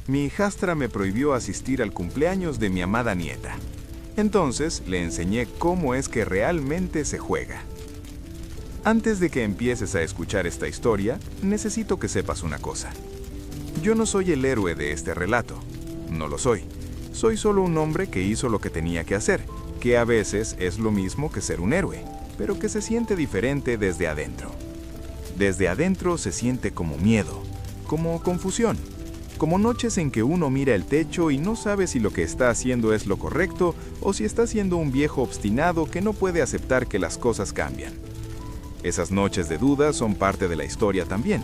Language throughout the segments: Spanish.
mi hijastra me prohibió asistir al cumpleaños de mi amada nieta. Entonces le enseñé cómo es que realmente se juega. Antes de que empieces a escuchar esta historia, necesito que sepas una cosa. Yo no soy el héroe de este relato. No lo soy. Soy solo un hombre que hizo lo que tenía que hacer, que a veces es lo mismo que ser un héroe, pero que se siente diferente desde adentro. Desde adentro se siente como miedo, como confusión, como noches en que uno mira el techo y no sabe si lo que está haciendo es lo correcto o si está siendo un viejo obstinado que no puede aceptar que las cosas cambian. Esas noches de duda son parte de la historia también,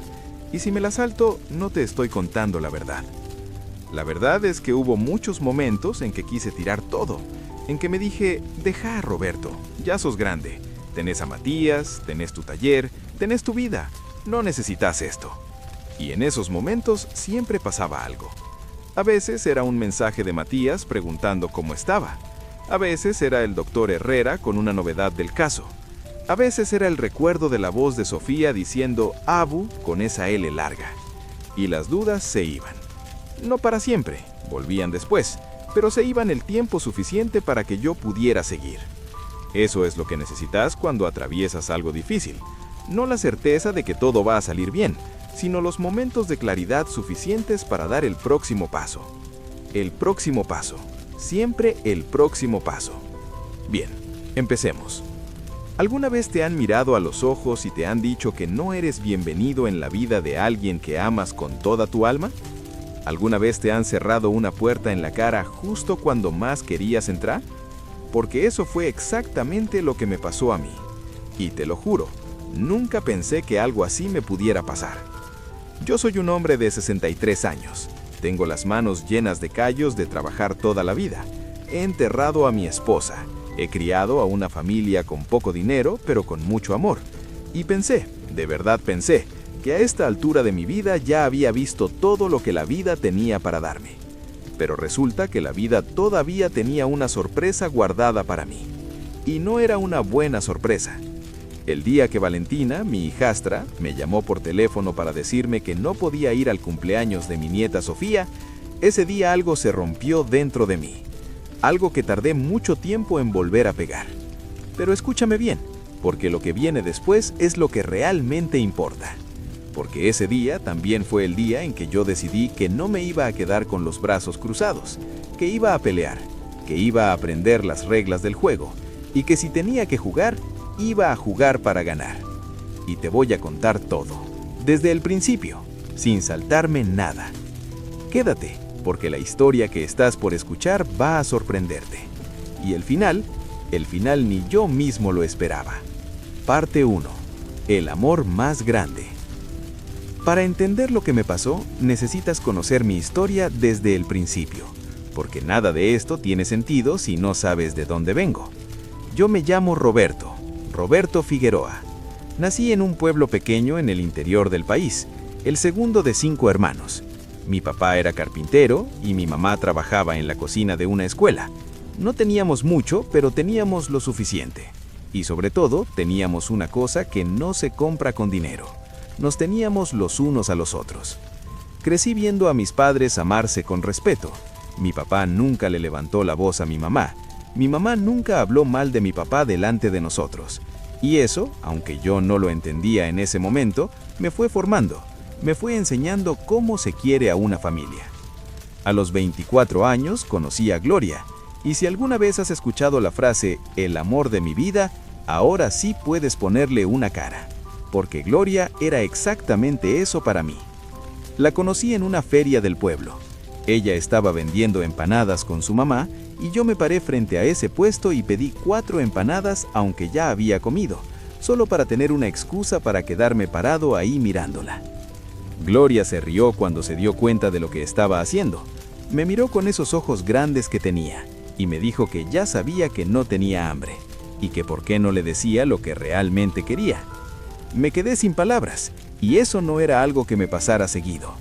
y si me las salto, no te estoy contando la verdad. La verdad es que hubo muchos momentos en que quise tirar todo, en que me dije, deja a Roberto, ya sos grande, tenés a Matías, tenés tu taller, tenés tu vida, no necesitas esto. Y en esos momentos siempre pasaba algo. A veces era un mensaje de Matías preguntando cómo estaba. A veces era el doctor Herrera con una novedad del caso. A veces era el recuerdo de la voz de Sofía diciendo Abu con esa L larga. Y las dudas se iban. No para siempre, volvían después, pero se iban el tiempo suficiente para que yo pudiera seguir. Eso es lo que necesitas cuando atraviesas algo difícil. No la certeza de que todo va a salir bien, sino los momentos de claridad suficientes para dar el próximo paso. El próximo paso. Siempre el próximo paso. Bien, empecemos. ¿Alguna vez te han mirado a los ojos y te han dicho que no eres bienvenido en la vida de alguien que amas con toda tu alma? ¿Alguna vez te han cerrado una puerta en la cara justo cuando más querías entrar? Porque eso fue exactamente lo que me pasó a mí. Y te lo juro, nunca pensé que algo así me pudiera pasar. Yo soy un hombre de 63 años. Tengo las manos llenas de callos de trabajar toda la vida. He enterrado a mi esposa. He criado a una familia con poco dinero, pero con mucho amor. Y pensé, de verdad pensé, que a esta altura de mi vida ya había visto todo lo que la vida tenía para darme. Pero resulta que la vida todavía tenía una sorpresa guardada para mí. Y no era una buena sorpresa. El día que Valentina, mi hijastra, me llamó por teléfono para decirme que no podía ir al cumpleaños de mi nieta Sofía, ese día algo se rompió dentro de mí. Algo que tardé mucho tiempo en volver a pegar. Pero escúchame bien, porque lo que viene después es lo que realmente importa. Porque ese día también fue el día en que yo decidí que no me iba a quedar con los brazos cruzados, que iba a pelear, que iba a aprender las reglas del juego, y que si tenía que jugar, iba a jugar para ganar. Y te voy a contar todo, desde el principio, sin saltarme nada. Quédate, porque la historia que estás por escuchar va a sorprenderte. Y el final ni yo mismo lo esperaba. Parte 1. El amor más grande. Para entender lo que me pasó, necesitas conocer mi historia desde el principio, porque nada de esto tiene sentido si no sabes de dónde vengo. Yo me llamo Roberto Figueroa. Nací en un pueblo pequeño en el interior del país, el segundo de 5 hermanos. Mi papá era carpintero y mi mamá trabajaba en la cocina de una escuela. No teníamos mucho, pero teníamos lo suficiente. Y sobre todo, teníamos una cosa que no se compra con dinero. Nos teníamos los unos a los otros. Crecí viendo a mis padres amarse con respeto. Mi papá nunca le levantó la voz a mi mamá. Mi mamá nunca habló mal de mi papá delante de nosotros. Y eso, aunque yo no lo entendía en ese momento, me fue formando. Me fue enseñando cómo se quiere a una familia. A los 24 años conocí a Gloria, y si alguna vez has escuchado la frase «el amor de mi vida», ahora sí puedes ponerle una cara, porque Gloria era exactamente eso para mí. La conocí en una feria del pueblo. Ella estaba vendiendo empanadas con su mamá, y yo me paré frente a ese puesto y pedí 4 empanadas aunque ya había comido, solo para tener una excusa para quedarme parado ahí mirándola. Gloria se rió cuando se dio cuenta de lo que estaba haciendo. Me miró con esos ojos grandes que tenía y me dijo que ya sabía que no tenía hambre y que por qué no le decía lo que realmente quería. Me quedé sin palabras y eso no era algo que me pasara seguido.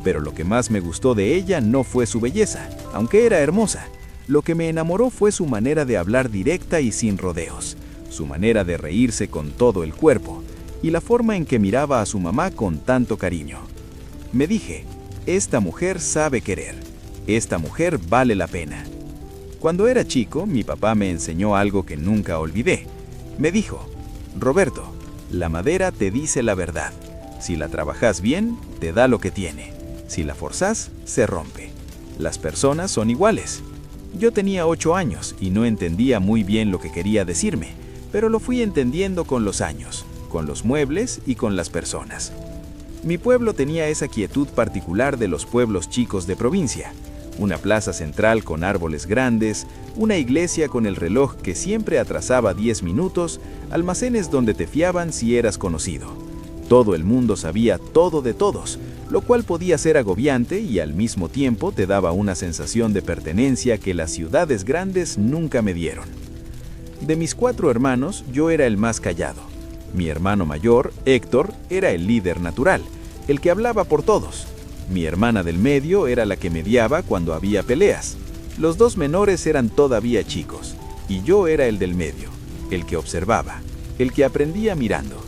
Pero lo que más me gustó de ella no fue su belleza, aunque era hermosa. Lo que me enamoró fue su manera de hablar directa y sin rodeos, su manera de reírse con todo el cuerpo y la forma en que miraba a su mamá con tanto cariño. Me dije, esta mujer sabe querer. Esta mujer vale la pena. Cuando era chico, mi papá me enseñó algo que nunca olvidé. Me dijo, Roberto, la madera te dice la verdad. Si la trabajas bien, te da lo que tiene. Si la forzás, se rompe. Las personas son iguales. Yo tenía 8 años y no entendía muy bien lo que quería decirme, pero lo fui entendiendo con los años, con los muebles y con las personas. Mi pueblo tenía esa quietud particular de los pueblos chicos de provincia. Una plaza central con árboles grandes, una iglesia con el reloj que siempre atrasaba 10 minutos, almacenes donde te fiaban si eras conocido. Todo el mundo sabía todo de todos, lo cual podía ser agobiante y al mismo tiempo te daba una sensación de pertenencia que las ciudades grandes nunca me dieron. De mis 4 hermanos, yo era el más callado. Mi hermano mayor, Héctor, era el líder natural, el que hablaba por todos. Mi hermana del medio era la que mediaba cuando había peleas. Los 2 menores eran todavía chicos, y yo era el del medio, el que observaba, el que aprendía mirando.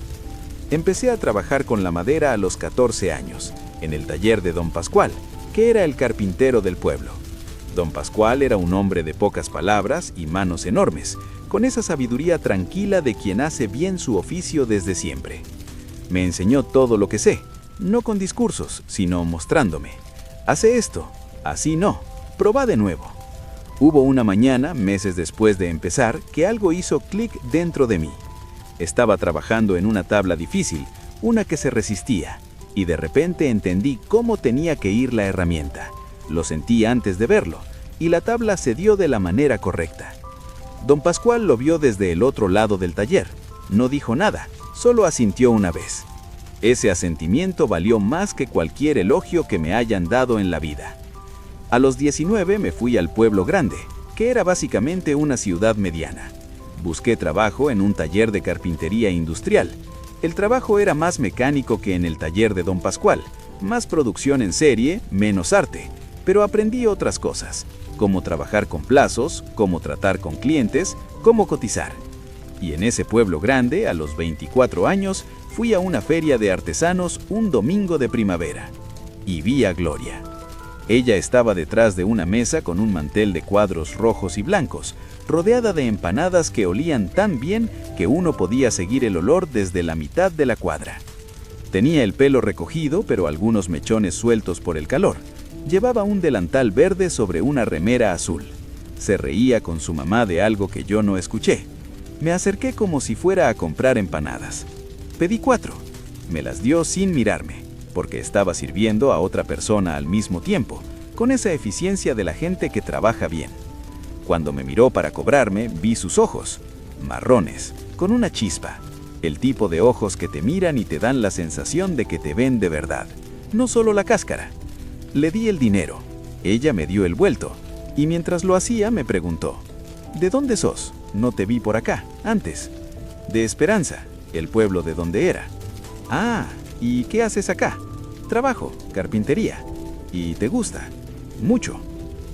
Empecé a trabajar con la madera a los 14 años, en el taller de don Pascual, que era el carpintero del pueblo. Don Pascual era un hombre de pocas palabras y manos enormes, con esa sabiduría tranquila de quien hace bien su oficio desde siempre. Me enseñó todo lo que sé, no con discursos, sino mostrándome. Hace esto, así no, probá de nuevo. Hubo una mañana, meses después de empezar, que algo hizo clic dentro de mí. Estaba trabajando en una tabla difícil, una que se resistía, y de repente entendí cómo tenía que ir la herramienta. Lo sentí antes de verlo, y la tabla se dio de la manera correcta. Don Pascual lo vio desde el otro lado del taller. No dijo nada, solo asintió una vez. Ese asentimiento valió más que cualquier elogio que me hayan dado en la vida. A los 19 me fui al pueblo grande, que era básicamente una ciudad mediana. Busqué trabajo en un taller de carpintería industrial. El trabajo era más mecánico que en el taller de don Pascual, más producción en serie, menos arte, pero aprendí otras cosas, cómo trabajar con plazos, cómo tratar con clientes, cómo cotizar. Y en ese pueblo grande, a los 24 años, fui a una feria de artesanos un domingo de primavera. Y vi a Gloria. Ella estaba detrás de una mesa con un mantel de cuadros rojos y blancos, rodeada de empanadas que olían tan bien que uno podía seguir el olor desde la mitad de la cuadra. Tenía el pelo recogido, pero algunos mechones sueltos por el calor. Llevaba un delantal verde sobre una remera azul. Se reía con su mamá de algo que yo no escuché. Me acerqué como si fuera a comprar empanadas. Pedí 4. Me las dio sin mirarme, porque estaba sirviendo a otra persona al mismo tiempo, con esa eficiencia de la gente que trabaja bien. Cuando me miró para cobrarme, vi sus ojos, marrones, con una chispa, el tipo de ojos que te miran y te dan la sensación de que te ven de verdad, no solo la cáscara. Le di el dinero, ella me dio el vuelto, y mientras lo hacía me preguntó, ¿de dónde sos? No te vi por acá, antes. De Esperanza, el pueblo de donde era. Ah, ¿y qué haces acá? Trabajo, carpintería. ¿Y te gusta? Mucho.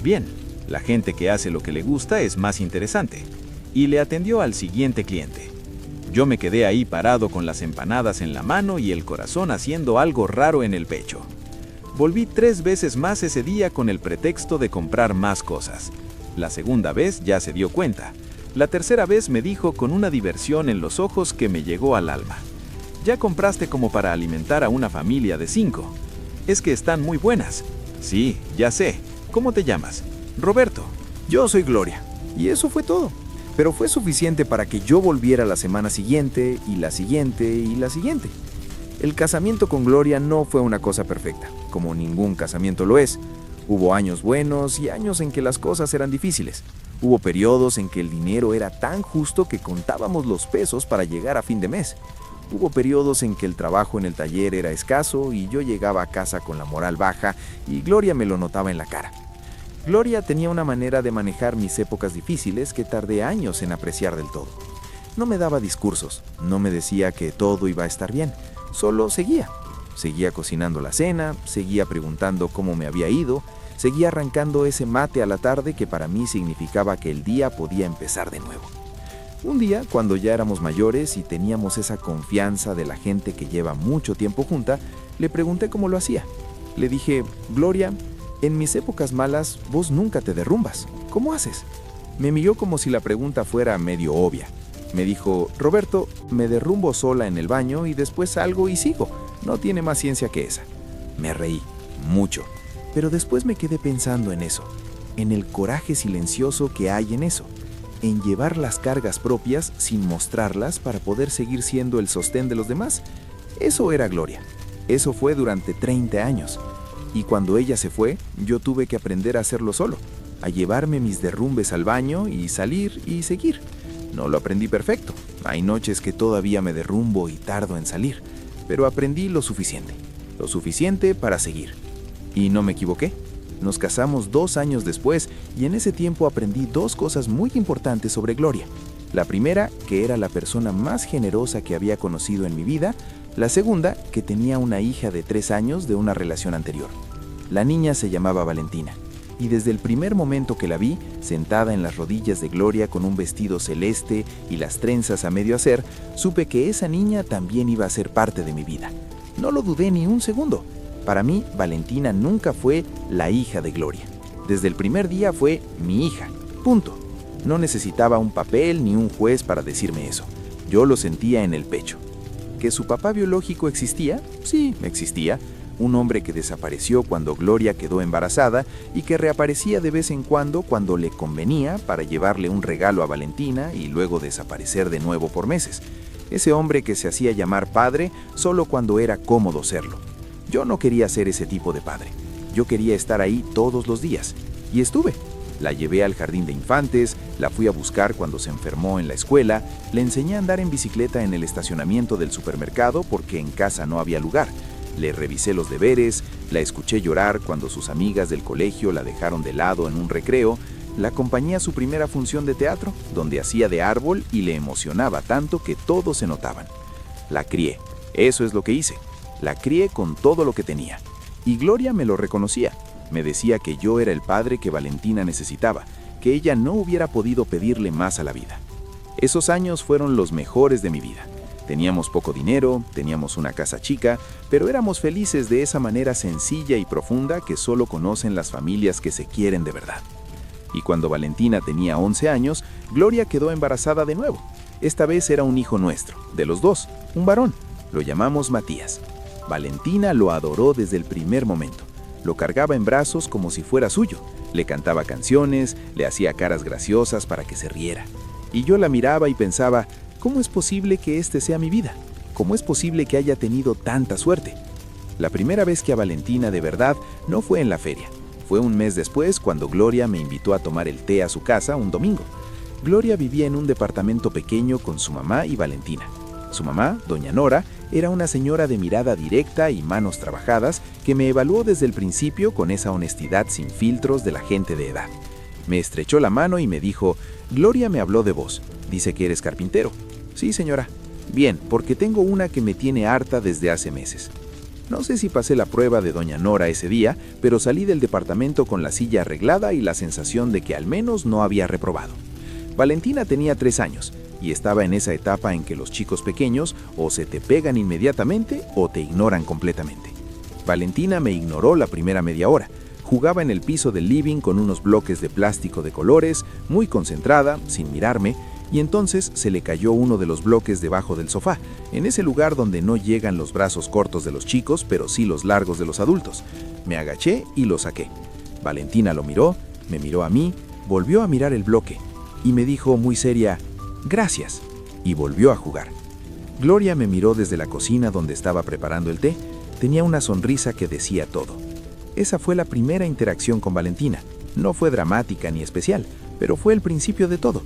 Bien, la gente que hace lo que le gusta es más interesante. Y le atendió al siguiente cliente. Yo me quedé ahí parado con las empanadas en la mano y el corazón haciendo algo raro en el pecho. Volví 3 veces más ese día con el pretexto de comprar más cosas. La segunda vez ya se dio cuenta. La tercera vez me dijo con una diversión en los ojos que me llegó al alma. Ya compraste como para alimentar a una familia de 5. Es que están muy buenas. Sí, ya sé. ¿Cómo te llamas? Roberto. Yo soy Gloria. Y eso fue todo. Pero fue suficiente para que yo volviera la semana siguiente, y la siguiente, y la siguiente. El casamiento con Gloria no fue una cosa perfecta, como ningún casamiento lo es. Hubo años buenos y años en que las cosas eran difíciles. Hubo periodos en que el dinero era tan justo que contábamos los pesos para llegar a fin de mes. Hubo periodos en que el trabajo en el taller era escaso y yo llegaba a casa con la moral baja y Gloria me lo notaba en la cara. Gloria tenía una manera de manejar mis épocas difíciles que tardé años en apreciar del todo. No me daba discursos, no me decía que todo iba a estar bien, solo seguía. Seguía cocinando la cena, seguía preguntando cómo me había ido, seguía arrancando ese mate a la tarde que para mí significaba que el día podía empezar de nuevo. Un día, cuando ya éramos mayores y teníamos esa confianza de la gente que lleva mucho tiempo junta, le pregunté cómo lo hacía. Le dije, Gloria, en mis épocas malas vos nunca te derrumbas. ¿Cómo haces? Me miró como si la pregunta fuera medio obvia. Me dijo, Roberto, me derrumbo sola en el baño y después salgo y sigo. No tiene más ciencia que esa. Me reí, mucho. Pero después me quedé pensando en eso, en el coraje silencioso que hay en eso, en llevar las cargas propias sin mostrarlas para poder seguir siendo el sostén de los demás. Eso era Gloria. Eso fue durante 30 años. Y cuando ella se fue, yo tuve que aprender a hacerlo solo, a llevarme mis derrumbes al baño y salir y seguir. No lo aprendí perfecto. Hay noches que todavía me derrumbo y tardo en salir, pero aprendí lo suficiente para seguir. Y no me equivoqué. Nos casamos 2 años después y en ese tiempo aprendí 2 cosas muy importantes sobre Gloria. La primera, que era la persona más generosa que había conocido en mi vida. La segunda, que tenía una hija de 3 años de una relación anterior. La niña se llamaba Valentina. Y desde el primer momento que la vi, sentada en las rodillas de Gloria con un vestido celeste y las trenzas a medio hacer, supe que esa niña también iba a ser parte de mi vida. No lo dudé ni un segundo. Para mí, Valentina nunca fue la hija de Gloria. Desde el primer día fue mi hija. Punto. No necesitaba un papel ni un juez para decirme eso. Yo lo sentía en el pecho. ¿Que su papá biológico existía? Sí, existía. Un hombre que desapareció cuando Gloria quedó embarazada y que reaparecía de vez en cuando le convenía para llevarle un regalo a Valentina y luego desaparecer de nuevo por meses. Ese hombre que se hacía llamar padre solo cuando era cómodo serlo. Yo no quería ser ese tipo de padre. Yo quería estar ahí todos los días. Y estuve. La llevé al jardín de infantes, la fui a buscar cuando se enfermó en la escuela, le enseñé a andar en bicicleta en el estacionamiento del supermercado porque en casa no había lugar. Le revisé los deberes, la escuché llorar cuando sus amigas del colegio la dejaron de lado en un recreo, la acompañé a su primera función de teatro, donde hacía de árbol y le emocionaba tanto que todos se notaban. La crié, eso es lo que hice. La crié con todo lo que tenía. Y Gloria me lo reconocía. Me decía que yo era el padre que Valentina necesitaba, que ella no hubiera podido pedirle más a la vida. Esos años fueron los mejores de mi vida. Teníamos poco dinero, teníamos una casa chica, pero éramos felices de esa manera sencilla y profunda que solo conocen las familias que se quieren de verdad. Y cuando Valentina tenía 11 años, Gloria quedó embarazada de nuevo. Esta vez era un hijo nuestro, de los 2, un varón. Lo llamamos Matías. Valentina lo adoró desde el primer momento. Lo cargaba en brazos como si fuera suyo. Le cantaba canciones, le hacía caras graciosas para que se riera. Y yo la miraba y pensaba, ¿cómo es posible que este sea mi vida? ¿Cómo es posible que haya tenido tanta suerte? La primera vez que a Valentina de verdad no fue en la feria. Fue un mes después cuando Gloria me invitó a tomar el té a su casa un domingo. Gloria vivía en un departamento pequeño con su mamá y Valentina. Su mamá, doña Nora, era una señora de mirada directa y manos trabajadas que me evaluó desde el principio con esa honestidad sin filtros de la gente de edad. Me estrechó la mano y me dijo, Gloria me habló de vos, dice que eres carpintero. Sí, señora. Bien, porque tengo una que me tiene harta desde hace meses. No sé si pasé la prueba de doña Nora ese día, pero salí del departamento con la silla arreglada y la sensación de que al menos no había reprobado. Valentina tenía 3 años. Y estaba en esa etapa en que los chicos pequeños o se te pegan inmediatamente o te ignoran completamente. Valentina me ignoró la primera media hora. Jugaba en el piso del living con unos bloques de plástico de colores, muy concentrada, sin mirarme, y entonces se le cayó uno de los bloques debajo del sofá, en ese lugar donde no llegan los brazos cortos de los chicos, pero sí los largos de los adultos. Me agaché y lo saqué. Valentina lo miró, me miró a mí, volvió a mirar el bloque, y me dijo muy seria, «Gracias», y volvió a jugar. Gloria me miró desde la cocina donde estaba preparando el té. Tenía una sonrisa que decía todo. Esa fue la primera interacción con Valentina. No fue dramática ni especial, pero fue el principio de todo.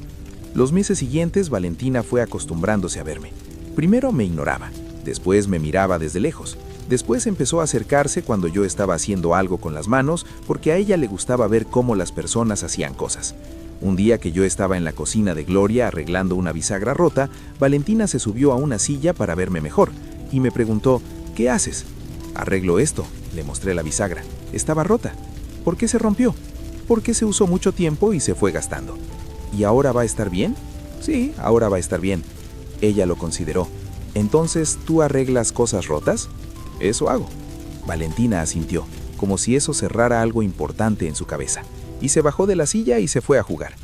Los meses siguientes, Valentina fue acostumbrándose a verme. Primero me ignoraba, después me miraba desde lejos. Después empezó a acercarse cuando yo estaba haciendo algo con las manos, porque a ella le gustaba ver cómo las personas hacían cosas. Un día que yo estaba en la cocina de Gloria arreglando una bisagra rota, Valentina se subió a una silla para verme mejor y me preguntó, ¿qué haces? Arreglo esto, le mostré la bisagra. Estaba rota. ¿Por qué se rompió? Porque se usó mucho tiempo y se fue gastando. ¿Y ahora va a estar bien? Sí, ahora va a estar bien. Ella lo consideró. Entonces, ¿tú arreglas cosas rotas? Eso hago. Valentina asintió, como si eso cerrara algo importante en su cabeza, y se bajó de la silla y se fue a jugar.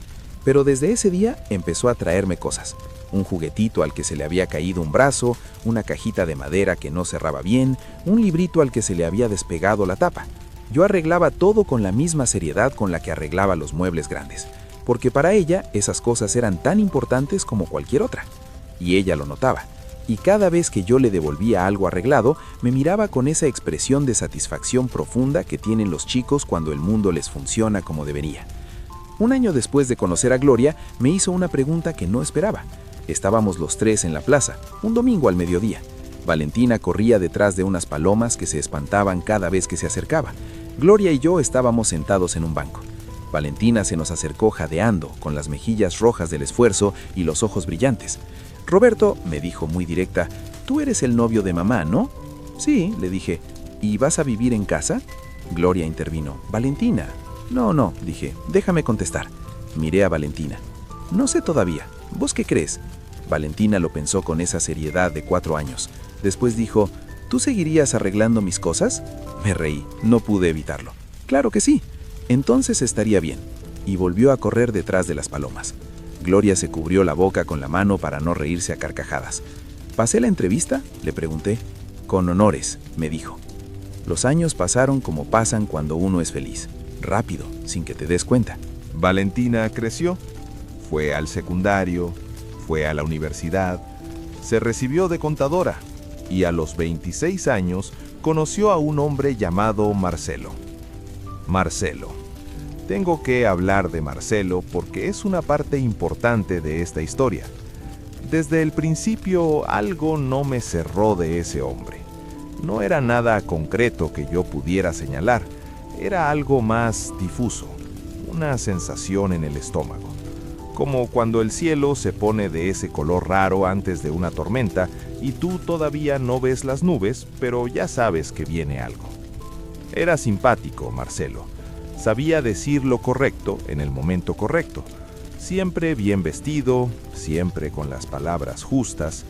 Pero desde ese día empezó a traerme cosas. Un juguetito al que se le había caído un brazo, una cajita de madera que no cerraba bien, un librito al que se le había despegado la tapa. Yo arreglaba todo con la misma seriedad con la que arreglaba los muebles grandes, porque para ella esas cosas eran tan importantes como cualquier otra. Y ella lo notaba. Y cada vez que yo le devolvía algo arreglado, me miraba con esa expresión de satisfacción profunda que tienen los chicos cuando el mundo les funciona como debería. Un año después de conocer a Gloria, me hizo una pregunta que no esperaba. Estábamos los tres en la plaza, un domingo al mediodía. Valentina corría detrás de unas palomas que se espantaban cada vez que se acercaba. Gloria y yo estábamos sentados en un banco. Valentina se nos acercó jadeando, con las mejillas rojas del esfuerzo y los ojos brillantes. Roberto, me dijo muy directa, tú eres el novio de mamá, ¿no? Sí, le dije. ¿Y vas a vivir en casa? Gloria intervino. Valentina. No, dije, déjame contestar. Miré a Valentina. No sé todavía. ¿Vos qué crees? Valentina lo pensó con esa seriedad de 4 años. Después dijo, ¿tú seguirías arreglando mis cosas? Me reí, no pude evitarlo. Claro que sí. Entonces estaría bien. Y volvió a correr detrás de las palomas. Gloria se cubrió la boca con la mano para no reírse a carcajadas. ¿Pasé la entrevista?, le pregunté. Con honores, me dijo. Los años pasaron como pasan cuando uno es feliz. Rápido, sin que te des cuenta. Valentina creció, fue al secundario, fue a la universidad, se recibió de contadora y a los 26 años conoció a un hombre llamado Marcelo. Marcelo. Tengo que hablar de Marcelo porque es una parte importante de esta historia. Desde el principio algo no me cerró de ese hombre. No era nada concreto que yo pudiera señalar, era algo más difuso, una sensación en el estómago. Como cuando el cielo se pone de ese color raro antes de una tormenta y tú todavía no ves las nubes, pero ya sabes que viene algo. Era simpático, Marcelo. Sabía decir lo correcto en el momento correcto. Siempre bien vestido, siempre con las palabras justas,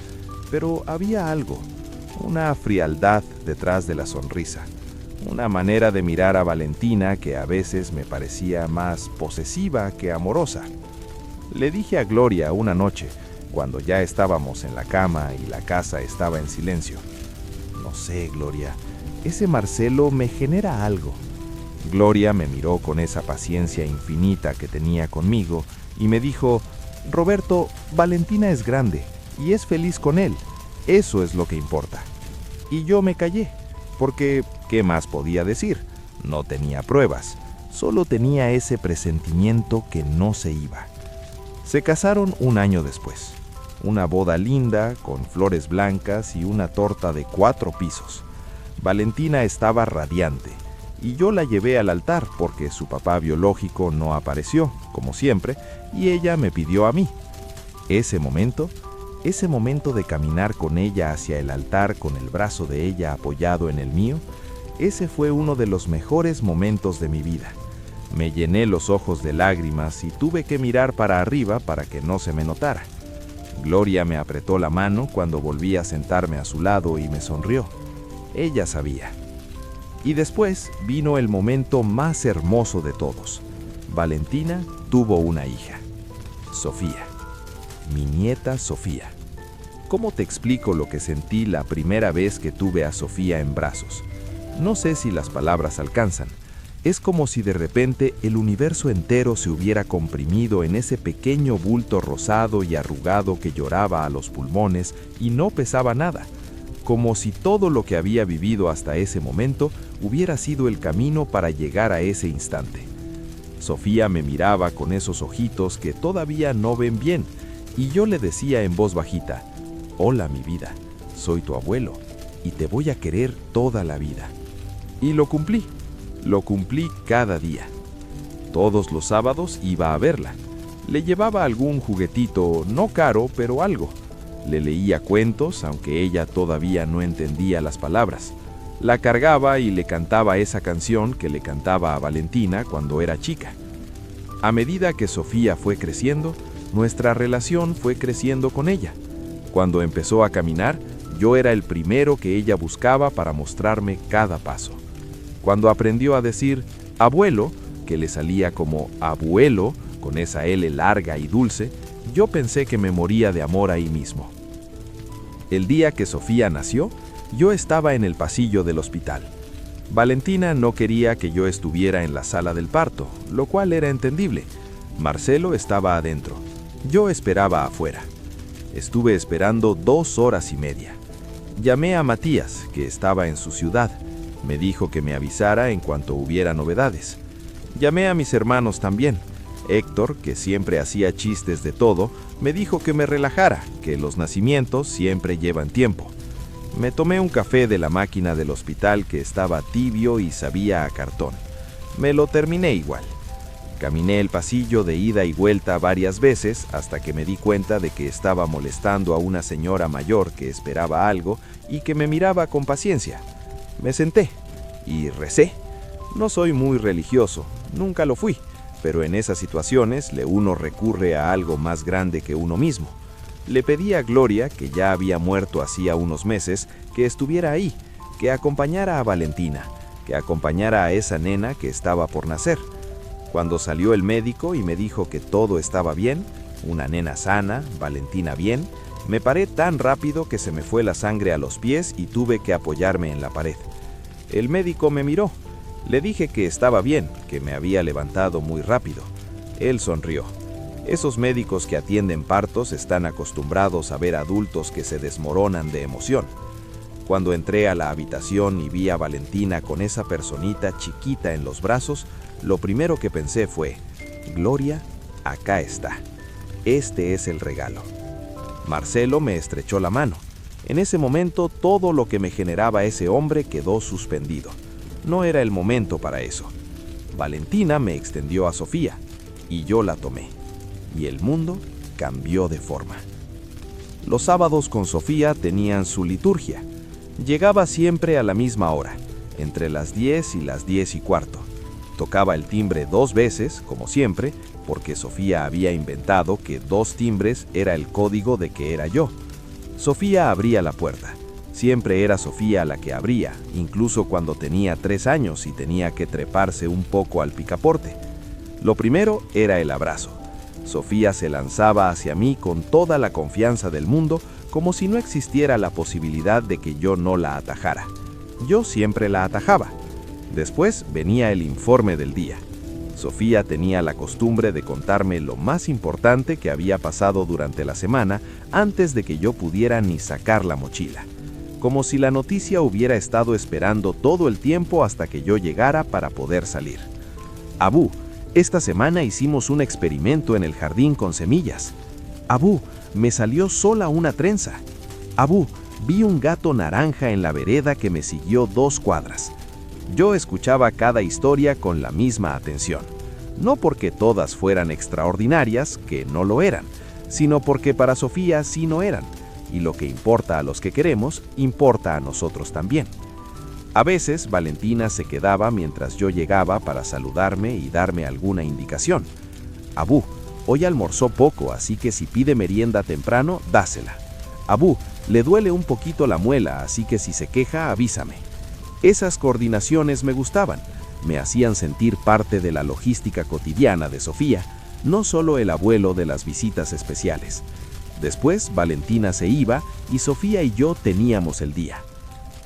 pero había algo, una frialdad detrás de la sonrisa, una manera de mirar a Valentina que a veces me parecía más posesiva que amorosa. Le dije a Gloria una noche, cuando ya estábamos en la cama y la casa estaba en silencio, no sé, Gloria, ese Marcelo me genera algo. Gloria me miró con esa paciencia infinita que tenía conmigo y me dijo, Roberto, Valentina es grande y es feliz con él, eso es lo que importa. Y yo me callé, porque ¿qué más podía decir? No tenía pruebas, solo tenía ese presentimiento que no se iba. Se casaron un año después, una boda linda con flores blancas y una torta de 4 pisos. Valentina estaba radiante. Y yo la llevé al altar porque su papá biológico no apareció, como siempre, y ella me pidió a mí. Ese momento de caminar con ella hacia el altar con el brazo de ella apoyado en el mío, ese fue uno de los mejores momentos de mi vida. Me llené los ojos de lágrimas y tuve que mirar para arriba para que no se me notara. Gloria me apretó la mano cuando volví a sentarme a su lado y me sonrió. Ella sabía. Y después vino el momento más hermoso de todos. Valentina tuvo una hija, Sofía, mi nieta Sofía. ¿Cómo te explico lo que sentí la primera vez que tuve a Sofía en brazos? No sé si las palabras alcanzan. Es como si de repente el universo entero se hubiera comprimido en ese pequeño bulto rosado y arrugado que lloraba a los pulmones y no pesaba nada. Como si todo lo que había vivido hasta ese momento hubiera sido el camino para llegar a ese instante. Sofía me miraba con esos ojitos que todavía no ven bien, y yo le decía en voz bajita, «Hola, mi vida, soy tu abuelo, y te voy a querer toda la vida». Y lo cumplí cada día. Todos los sábados iba a verla. Le llevaba algún juguetito, no caro, pero algo. Le leía cuentos, aunque ella todavía no entendía las palabras. La cargaba y le cantaba esa canción que le cantaba a Valentina cuando era chica. A medida que Sofía fue creciendo, nuestra relación fue creciendo con ella. Cuando empezó a caminar, yo era el primero que ella buscaba para mostrarme cada paso. Cuando aprendió a decir abuelo, que le salía como abuelo, con esa L larga y dulce, yo pensé que me moría de amor ahí mismo. El día que Sofía nació, yo estaba en el pasillo del hospital. Valentina no quería que yo estuviera en la sala del parto, lo cual era entendible. Marcelo estaba adentro. Yo esperaba afuera. Estuve esperando 2 horas y media. Llamé a Matías, que estaba en su ciudad. Me dijo que me avisara en cuanto hubiera novedades. Llamé a mis hermanos también. Héctor, que siempre hacía chistes de todo, me dijo que me relajara, que los nacimientos siempre llevan tiempo. Me tomé un café de la máquina del hospital que estaba tibio y sabía a cartón. Me lo terminé igual. Caminé el pasillo de ida y vuelta varias veces hasta que me di cuenta de que estaba molestando a una señora mayor que esperaba algo y que me miraba con paciencia. Me senté y recé. No soy muy religioso, nunca lo fui, pero en esas situaciones uno recurre a algo más grande que uno mismo. Le pedí a Gloria, que ya había muerto hacía unos meses, que estuviera ahí, que acompañara a Valentina, que acompañara a esa nena que estaba por nacer. Cuando salió el médico y me dijo que todo estaba bien, una nena sana, Valentina bien, me paré tan rápido que se me fue la sangre a los pies y tuve que apoyarme en la pared. El médico me miró. Le dije que estaba bien, que me había levantado muy rápido. Él sonrió. Esos médicos que atienden partos están acostumbrados a ver adultos que se desmoronan de emoción. Cuando entré a la habitación y vi a Valentina con esa personita chiquita en los brazos, lo primero que pensé fue, Gloria, acá está. Este es el regalo. Marcelo me estrechó la mano. En ese momento todo lo que me generaba ese hombre quedó suspendido. No era el momento para eso. Valentina me extendió a Sofía y yo la tomé. Y el mundo cambió de forma. Los sábados con Sofía tenían su liturgia. Llegaba siempre a la misma hora, entre las 10 y las 10:15. Tocaba el timbre 2 veces, como siempre, porque Sofía había inventado que 2 timbres era el código de que era yo. Sofía abría la puerta. Siempre era Sofía la que abría, incluso cuando tenía 3 años y tenía que treparse un poco al picaporte. Lo primero era el abrazo. Sofía se lanzaba hacia mí con toda la confianza del mundo, como si no existiera la posibilidad de que yo no la atajara. Yo siempre la atajaba. Después venía el informe del día. Sofía tenía la costumbre de contarme lo más importante que había pasado durante la semana antes de que yo pudiera ni sacar la mochila, como si la noticia hubiera estado esperando todo el tiempo hasta que yo llegara para poder salir. Abú, esta semana hicimos un experimento en el jardín con semillas. Abú, me salió sola una trenza. Abú, vi un gato naranja en la vereda que me siguió 2 cuadras. Yo escuchaba cada historia con la misma atención, no porque todas fueran extraordinarias, que no lo eran, sino porque para Sofía sí no eran, y lo que importa a los que queremos, importa a nosotros también. A veces Valentina se quedaba mientras yo llegaba para saludarme y darme alguna indicación. Abú, hoy almorzó poco, así que si pide merienda temprano, dásela. Abú, le duele un poquito la muela, así que si se queja, avísame. Esas coordinaciones me gustaban, me hacían sentir parte de la logística cotidiana de Sofía, no solo el abuelo de las visitas especiales. Después Valentina se iba y Sofía y yo teníamos el día.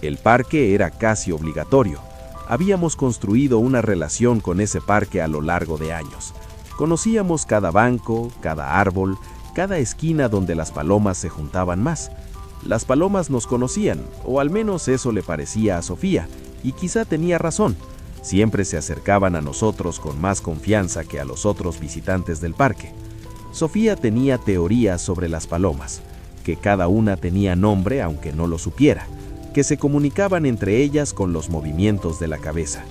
El parque era casi obligatorio. Habíamos construido una relación con ese parque a lo largo de años. Conocíamos cada banco, cada árbol, cada esquina donde las palomas se juntaban más. Las palomas nos conocían, o al menos eso le parecía a Sofía, y quizá tenía razón. Siempre se acercaban a nosotros con más confianza que a los otros visitantes del parque. Sofía tenía teorías sobre las palomas, que cada una tenía nombre aunque no lo supiera, que se comunicaban entre ellas con los movimientos de la cabeza,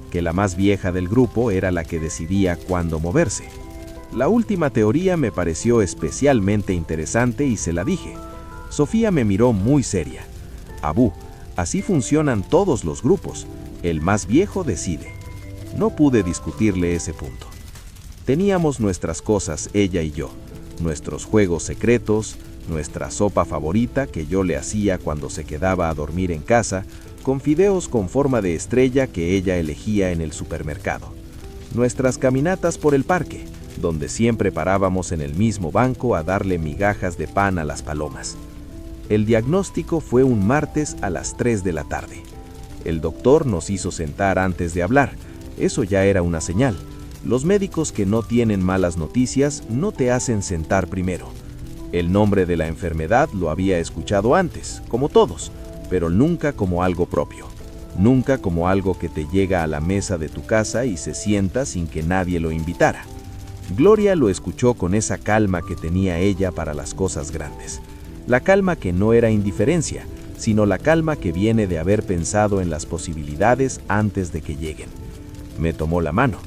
que la más vieja del grupo era la que decidía cuándo moverse. La última teoría me pareció especialmente interesante y se la dije. Sofía me miró muy seria. Abú, así funcionan todos los grupos. El más viejo decide. No pude discutirle ese punto. Teníamos nuestras cosas, ella y yo, nuestros juegos secretos, nuestra sopa favorita que yo le hacía cuando se quedaba a dormir en casa, con fideos con forma de estrella que ella elegía en el supermercado. Nuestras caminatas por el parque, donde siempre parábamos en el mismo banco a darle migajas de pan a las palomas. El diagnóstico fue un martes a las 3 de la tarde. El doctor nos hizo sentar antes de hablar. Eso ya era una señal. Los médicos que no tienen malas noticias no te hacen sentar primero. El nombre de la enfermedad lo había escuchado antes, como todos, pero nunca como algo propio. Nunca como algo que te llega a la mesa de tu casa y se sienta sin que nadie lo invitara. Gloria lo escuchó con esa calma que tenía ella para las cosas grandes. La calma que no era indiferencia, sino la calma que viene de haber pensado en las posibilidades antes de que lleguen. Me tomó la mano.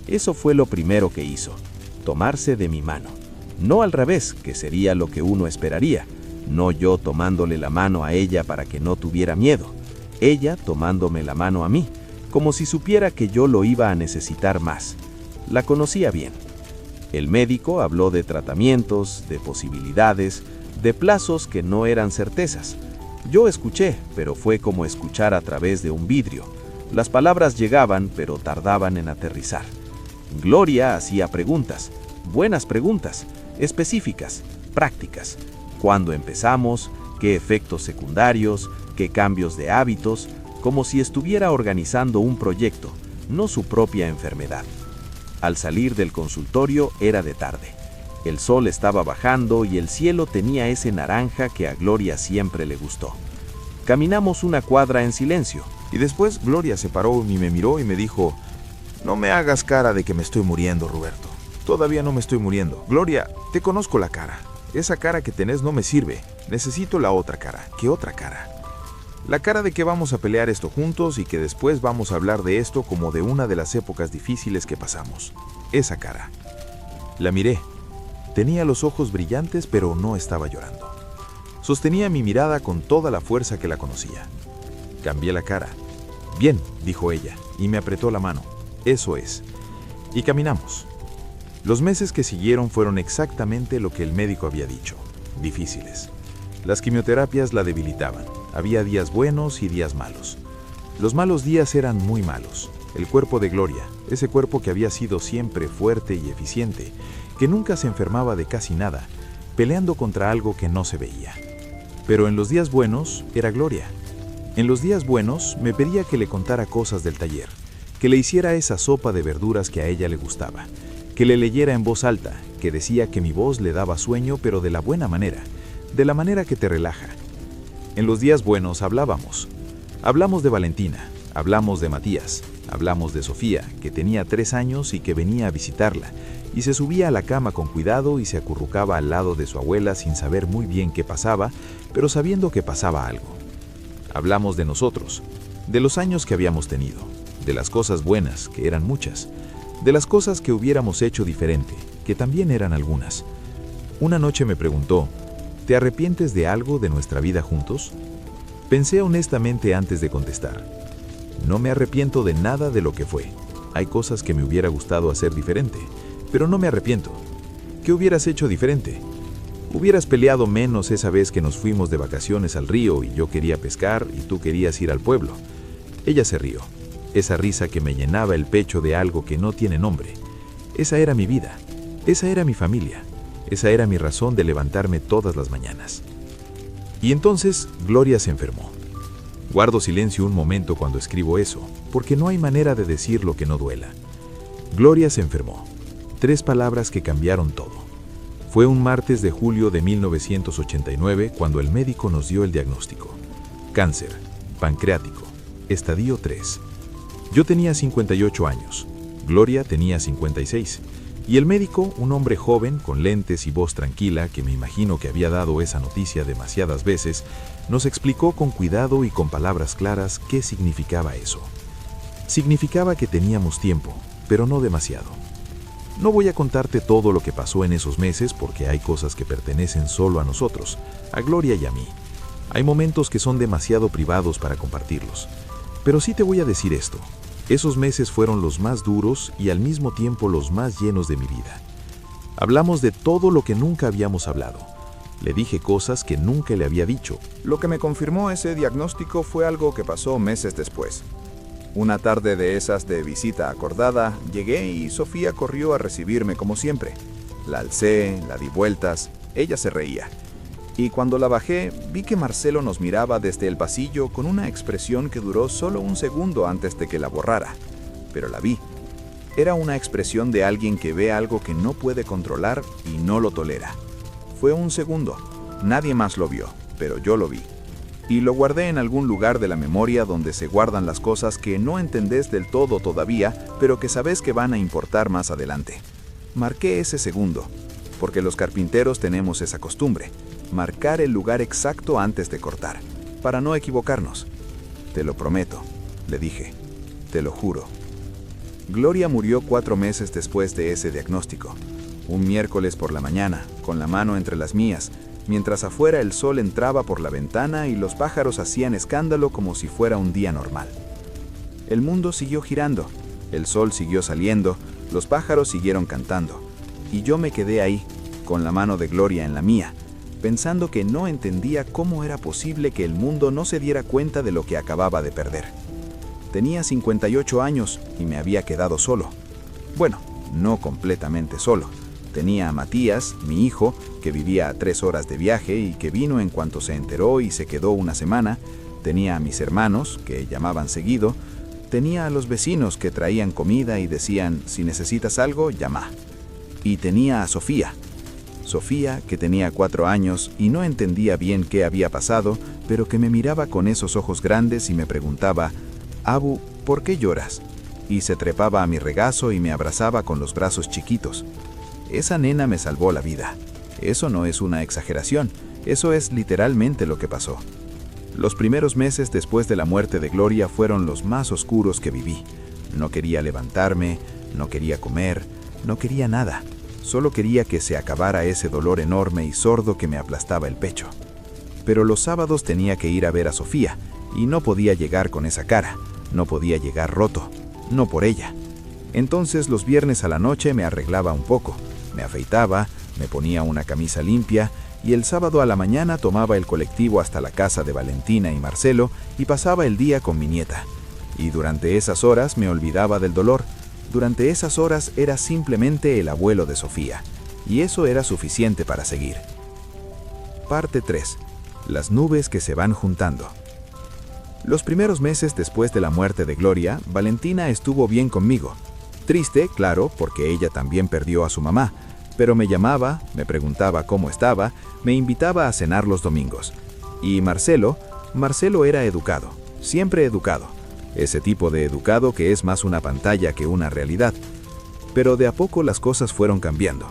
Eso fue lo primero que hizo, tomarse de mi mano. No al revés, que sería lo que uno esperaría. No yo tomándole la mano a ella para que no tuviera miedo. Ella tomándome la mano a mí, como si supiera que yo lo iba a necesitar más. La conocía bien. El médico habló de tratamientos, de posibilidades, de plazos que no eran certezas. Yo escuché, pero fue como escuchar a través de un vidrio. Las palabras llegaban, pero tardaban en aterrizar. Gloria hacía preguntas, buenas preguntas, específicas, prácticas. ¿Cuándo empezamos? ¿Qué efectos secundarios? ¿Qué cambios de hábitos? Como si estuviera organizando un proyecto, no su propia enfermedad. Al salir del consultorio era de tarde. El sol estaba bajando y el cielo tenía ese naranja que a Gloria siempre le gustó. Caminamos una cuadra en silencio. Y después Gloria se paró y me miró y me dijo: no me hagas cara de que me estoy muriendo, Roberto. Todavía no me estoy muriendo. Gloria, te conozco la cara. Esa cara que tenés no me sirve. Necesito la otra cara. ¿Qué otra cara? La cara de que vamos a pelear esto juntos y que después vamos a hablar de esto como de una de las épocas difíciles que pasamos. Esa cara. La miré. Tenía los ojos brillantes, pero no estaba llorando. Sostenía mi mirada con toda la fuerza que la conocía. Cambié la cara. Bien, dijo ella, y me apretó la mano. Eso es. Y caminamos. Los meses que siguieron fueron exactamente lo que el médico había dicho. Difíciles. Las quimioterapias la debilitaban. Había días buenos y días malos. Los malos días eran muy malos. El cuerpo de Gloria, ese cuerpo que había sido siempre fuerte y eficiente, que nunca se enfermaba de casi nada, peleando contra algo que no se veía. Pero en los días buenos era Gloria. En los días buenos me pedía que le contara cosas del taller, que le hiciera esa sopa de verduras que a ella le gustaba, que le leyera en voz alta, que decía que mi voz le daba sueño, pero de la buena manera, de la manera que te relaja. En los días buenos hablábamos. Hablamos de Valentina, hablamos de Matías, hablamos de Sofía, que tenía 3 años y que venía a visitarla, y se subía a la cama con cuidado y se acurrucaba al lado de su abuela sin saber muy bien qué pasaba, pero sabiendo que pasaba algo. Hablamos de nosotros, de los años que habíamos tenido, de las cosas buenas, que eran muchas, de las cosas que hubiéramos hecho diferente, que también eran algunas. Una noche me preguntó: ¿te arrepientes de algo de nuestra vida juntos? Pensé honestamente antes de contestar. No me arrepiento de nada de lo que fue. Hay cosas que me hubiera gustado hacer diferente, pero no me arrepiento. ¿Qué hubieras hecho diferente? Hubieras peleado menos esa vez que nos fuimos de vacaciones al río y yo quería pescar y tú querías ir al pueblo. Ella se rió. Esa risa que me llenaba el pecho de algo que no tiene nombre. Esa era mi vida. Esa era mi familia. Esa era mi razón de levantarme todas las mañanas. Y entonces Gloria se enfermó. Guardo silencio un momento cuando escribo eso, porque no hay manera de decir lo que no duela. Gloria se enfermó. 3 palabras que cambiaron todo. Fue un martes de julio de 1989 cuando el médico nos dio el diagnóstico. Cáncer, pancreático, estadio 3. Yo tenía 58 años, Gloria tenía 56, y el médico, un hombre joven, con lentes y voz tranquila, que me imagino que había dado esa noticia demasiadas veces, nos explicó con cuidado y con palabras claras qué significaba eso. Significaba que teníamos tiempo, pero no demasiado. No voy a contarte todo lo que pasó en esos meses porque hay cosas que pertenecen solo a nosotros, a Gloria y a mí. Hay momentos que son demasiado privados para compartirlos. Pero sí te voy a decir esto. Esos meses fueron los más duros y al mismo tiempo los más llenos de mi vida. Hablamos de todo lo que nunca habíamos hablado. Le dije cosas que nunca le había dicho. Lo que me confirmó ese diagnóstico fue algo que pasó meses después. Una tarde de esas de visita acordada, llegué y Sofía corrió a recibirme como siempre. La alcé, la di vueltas, ella se reía. Y cuando la bajé, vi que Marcelo nos miraba desde el pasillo con una expresión que duró solo un segundo antes de que la borrara. Pero la vi. Era una expresión de alguien que ve algo que no puede controlar y no lo tolera. Fue un segundo. Nadie más lo vio, pero yo lo vi. Y lo guardé en algún lugar de la memoria donde se guardan las cosas que no entendés del todo todavía, pero que sabes que van a importar más adelante. Marqué ese segundo, porque los carpinteros tenemos esa costumbre, marcar el lugar exacto antes de cortar, para no equivocarnos. Te lo prometo, le dije, te lo juro. Gloria murió 4 meses después de ese diagnóstico. Un miércoles por la mañana, con la mano entre las mías, mientras afuera el sol entraba por la ventana y los pájaros hacían escándalo como si fuera un día normal. El mundo siguió girando, el sol siguió saliendo, los pájaros siguieron cantando, y yo me quedé ahí, con la mano de Gloria en la mía, pensando que no entendía cómo era posible que el mundo no se diera cuenta de lo que acababa de perder. Tenía 58 años y me había quedado solo. Bueno, no completamente solo. Tenía a Matías, mi hijo, que vivía a 3 horas de viaje y que vino en cuanto se enteró y se quedó una semana. Tenía a mis hermanos, que llamaban seguido. Tenía a los vecinos que traían comida y decían, si necesitas algo, llama. Y tenía a Sofía. Sofía, que tenía 4 años y no entendía bien qué había pasado, pero que me miraba con esos ojos grandes y me preguntaba, Abu, ¿por qué lloras? Y se trepaba a mi regazo y me abrazaba con los brazos chiquitos. Esa nena me salvó la vida. Eso no es una exageración, eso es literalmente lo que pasó. Los primeros meses después de la muerte de Gloria fueron los más oscuros que viví. No quería levantarme, no quería comer, no quería nada. Solo quería que se acabara ese dolor enorme y sordo que me aplastaba el pecho. Pero los sábados tenía que ir a ver a Sofía, y no podía llegar con esa cara, no podía llegar roto, no por ella. Entonces los viernes a la noche me arreglaba un poco, me afeitaba, me ponía una camisa limpia, y el sábado a la mañana tomaba el colectivo hasta la casa de Valentina y Marcelo y pasaba el día con mi nieta. Y durante esas horas me olvidaba del dolor. Durante esas horas era simplemente el abuelo de Sofía, y eso era suficiente para seguir. Parte 3. Las nubes que se van juntando. Los primeros meses después de la muerte de Gloria, Valentina estuvo bien conmigo. Triste, claro, porque ella también perdió a su mamá, pero me llamaba, me preguntaba cómo estaba, me invitaba a cenar los domingos. Y Marcelo era educado, siempre educado. Ese tipo de educado que es más una pantalla que una realidad. Pero de a poco las cosas fueron cambiando.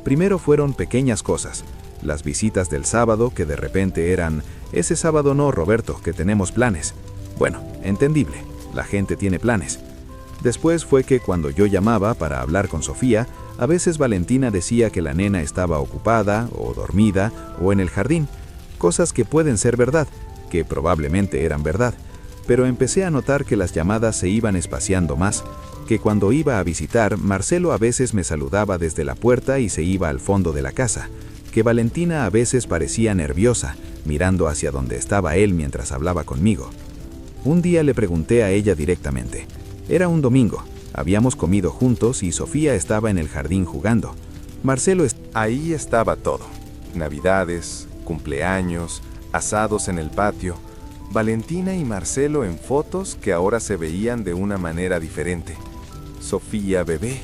Primero fueron pequeñas cosas. Las visitas del sábado que de repente eran, ese sábado no, Roberto, que tenemos planes. Bueno, entendible, la gente tiene planes. Después fue que cuando yo llamaba para hablar con Sofía, a veces Valentina decía que la nena estaba ocupada, o dormida, o en el jardín. Cosas que pueden ser verdad, que probablemente eran verdad. Pero empecé a notar que las llamadas se iban espaciando más, que cuando iba a visitar, Marcelo a veces me saludaba desde la puerta y se iba al fondo de la casa, que Valentina a veces parecía nerviosa, mirando hacia donde estaba él mientras hablaba conmigo. Un día le pregunté a ella directamente. Era un domingo, habíamos comido juntos y Sofía estaba en el jardín jugando. Marcelo Ahí estaba todo. Navidades, cumpleaños, asados en el patio. Valentina y Marcelo en fotos que ahora se veían de una manera diferente. Sofía bebé.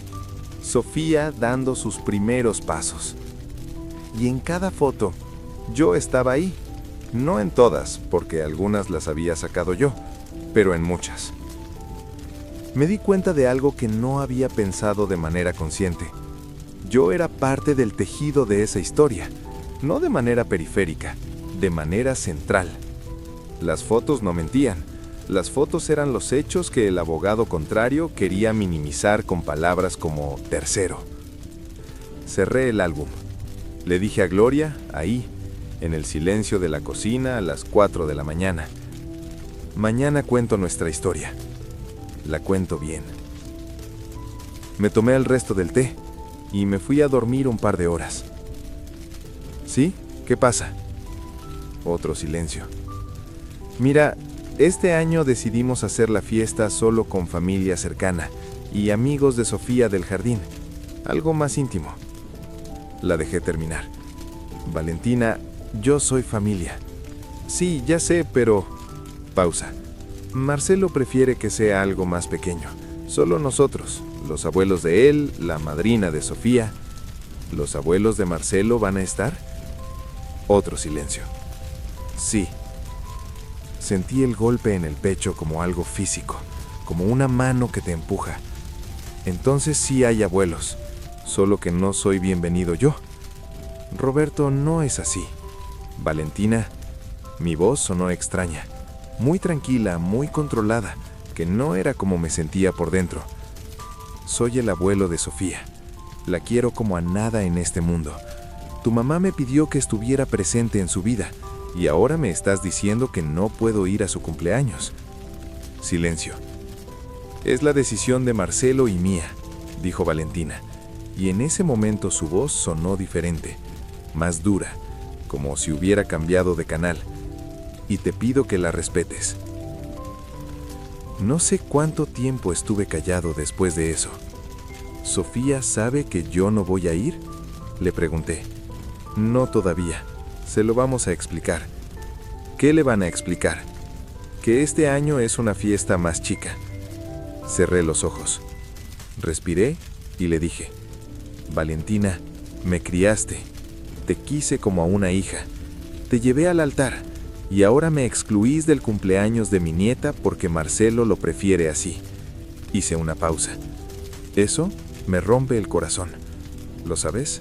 Sofía dando sus primeros pasos. Y en cada foto, yo estaba ahí. No en todas, porque algunas las había sacado yo, pero en muchas. Me di cuenta de algo que no había pensado de manera consciente. Yo era parte del tejido de esa historia, no de manera periférica, de manera central. Las fotos no mentían. Las fotos eran los hechos que el abogado contrario quería minimizar con palabras como tercero. Cerré el álbum. Le dije a Gloria, ahí, en el silencio de la cocina a las 4 de la mañana. Mañana cuento nuestra historia. La cuento bien. Me tomé el resto del té y me fui a dormir un par de horas. ¿Sí? ¿Qué pasa? Otro silencio. Mira, este año decidimos hacer la fiesta solo con familia cercana y amigos de Sofía del jardín. Algo más íntimo. La dejé terminar. Valentina, yo soy familia. Sí, ya sé, pero... Pausa. Marcelo prefiere que sea algo más pequeño. Solo nosotros, los abuelos de él, la madrina de Sofía. ¿Los abuelos de Marcelo van a estar? Otro silencio. Sí. Sentí el golpe en el pecho como algo físico, como una mano que te empuja. Entonces sí hay abuelos, solo que no soy bienvenido yo. Roberto no es así. Valentina, mi voz sonó extraña, muy tranquila, muy controlada, que no era como me sentía por dentro. Soy el abuelo de Sofía. La quiero como a nada en este mundo. Tu mamá me pidió que estuviera presente en su vida, y ahora me estás diciendo que no puedo ir a su cumpleaños. Silencio. Es la decisión de Marcelo y mía, dijo Valentina, y en ese momento su voz sonó diferente, más dura, como si hubiera cambiado de canal, y te pido que la respetes. No sé cuánto tiempo estuve callado después de eso. ¿Sofía sabe que yo no voy a ir?, le pregunté. No todavía. Se lo vamos a explicar. ¿Qué le van a explicar? Que este año es una fiesta más chica. Cerré los ojos. Respiré y le dije: Valentina, me criaste. Te quise como a una hija. Te llevé al altar y ahora me excluís del cumpleaños de mi nieta porque Marcelo lo prefiere así. Hice una pausa. Eso me rompe el corazón. ¿Lo sabes?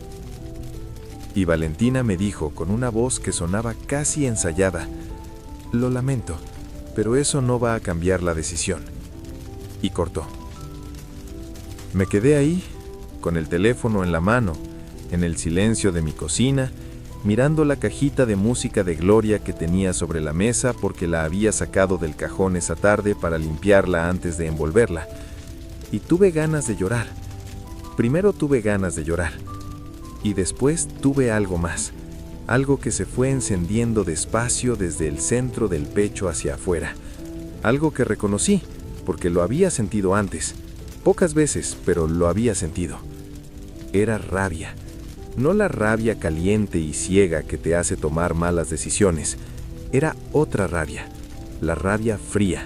Y Valentina me dijo con una voz que sonaba casi ensayada: lo lamento, pero eso no va a cambiar la decisión. Y cortó. Me quedé ahí, con el teléfono en la mano, en el silencio de mi cocina, mirando la cajita de música de Gloria que tenía sobre la mesa porque la había sacado del cajón esa tarde para limpiarla antes de envolverla. Y tuve ganas de llorar. Primero tuve ganas de llorar. Y después tuve algo más, algo que se fue encendiendo despacio desde el centro del pecho hacia afuera, algo que reconocí, porque lo había sentido antes, pocas veces, pero lo había sentido. Era rabia, no la rabia caliente y ciega que te hace tomar malas decisiones, era otra rabia, la rabia fría,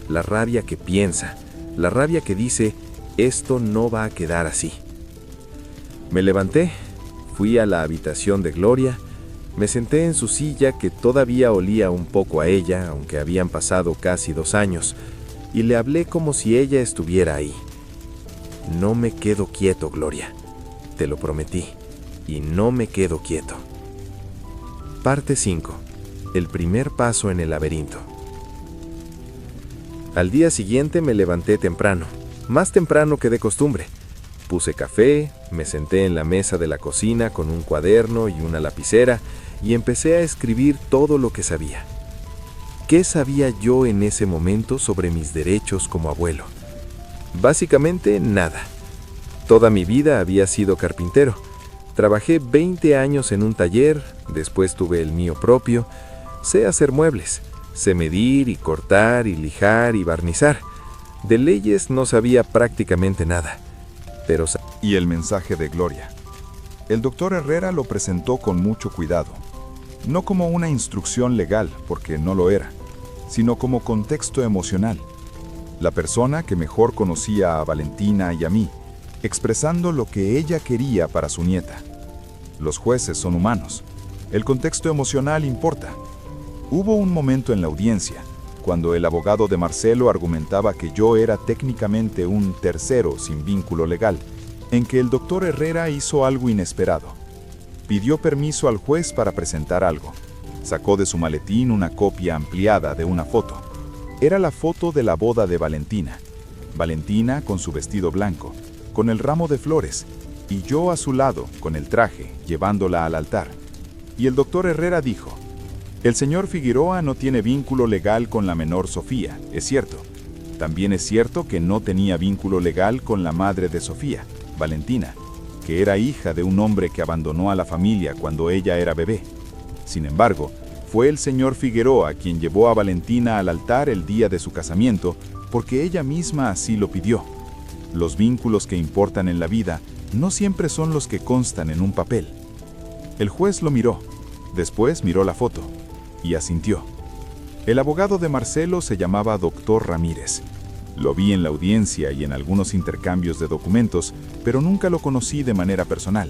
la rabia que piensa, la rabia que dice: esto no va a quedar así. Me levanté. Fui a la habitación de Gloria, me senté en su silla que todavía olía un poco a ella, aunque habían pasado casi 2 años, y le hablé como si ella estuviera ahí. No me quedo quieto, Gloria, te lo prometí, y no me quedo quieto. Parte 5. El primer paso en el laberinto. Al día siguiente me levanté temprano, más temprano que de costumbre. Puse café, me senté en la mesa de la cocina con un cuaderno y una lapicera y empecé a escribir todo lo que sabía. ¿Qué sabía yo en ese momento sobre mis derechos como abuelo? Básicamente nada. Toda mi vida había sido carpintero. Trabajé 20 años en un taller, después tuve el mío propio. Sé hacer muebles, sé medir y cortar y lijar y barnizar. De leyes no sabía prácticamente nada. Y el mensaje de Gloria. El doctor Herrera lo presentó con mucho cuidado, no como una instrucción legal, porque no lo era, sino como contexto emocional. La persona que mejor conocía a Valentina y a mí, expresando lo que ella quería para su nieta. Los jueces son humanos. El contexto emocional importa. Hubo un momento en la audiencia, cuando el abogado de Marcelo argumentaba que yo era técnicamente un tercero sin vínculo legal, en que el doctor Herrera hizo algo inesperado. Pidió permiso al juez para presentar algo. Sacó de su maletín una copia ampliada de una foto. Era la foto de la boda de Valentina. Valentina con su vestido blanco, con el ramo de flores, y yo a su lado con el traje, llevándola al altar. Y el doctor Herrera dijo: el señor Figueroa no tiene vínculo legal con la menor Sofía, es cierto. También es cierto que no tenía vínculo legal con la madre de Sofía, Valentina, que era hija de un hombre que abandonó a la familia cuando ella era bebé. Sin embargo, fue el señor Figueroa quien llevó a Valentina al altar el día de su casamiento porque ella misma así lo pidió. Los vínculos que importan en la vida no siempre son los que constan en un papel. El juez lo miró, después miró la foto y asintió. El abogado de Marcelo se llamaba Dr. Ramírez. Lo vi en la audiencia y en algunos intercambios de documentos, pero nunca lo conocí de manera personal.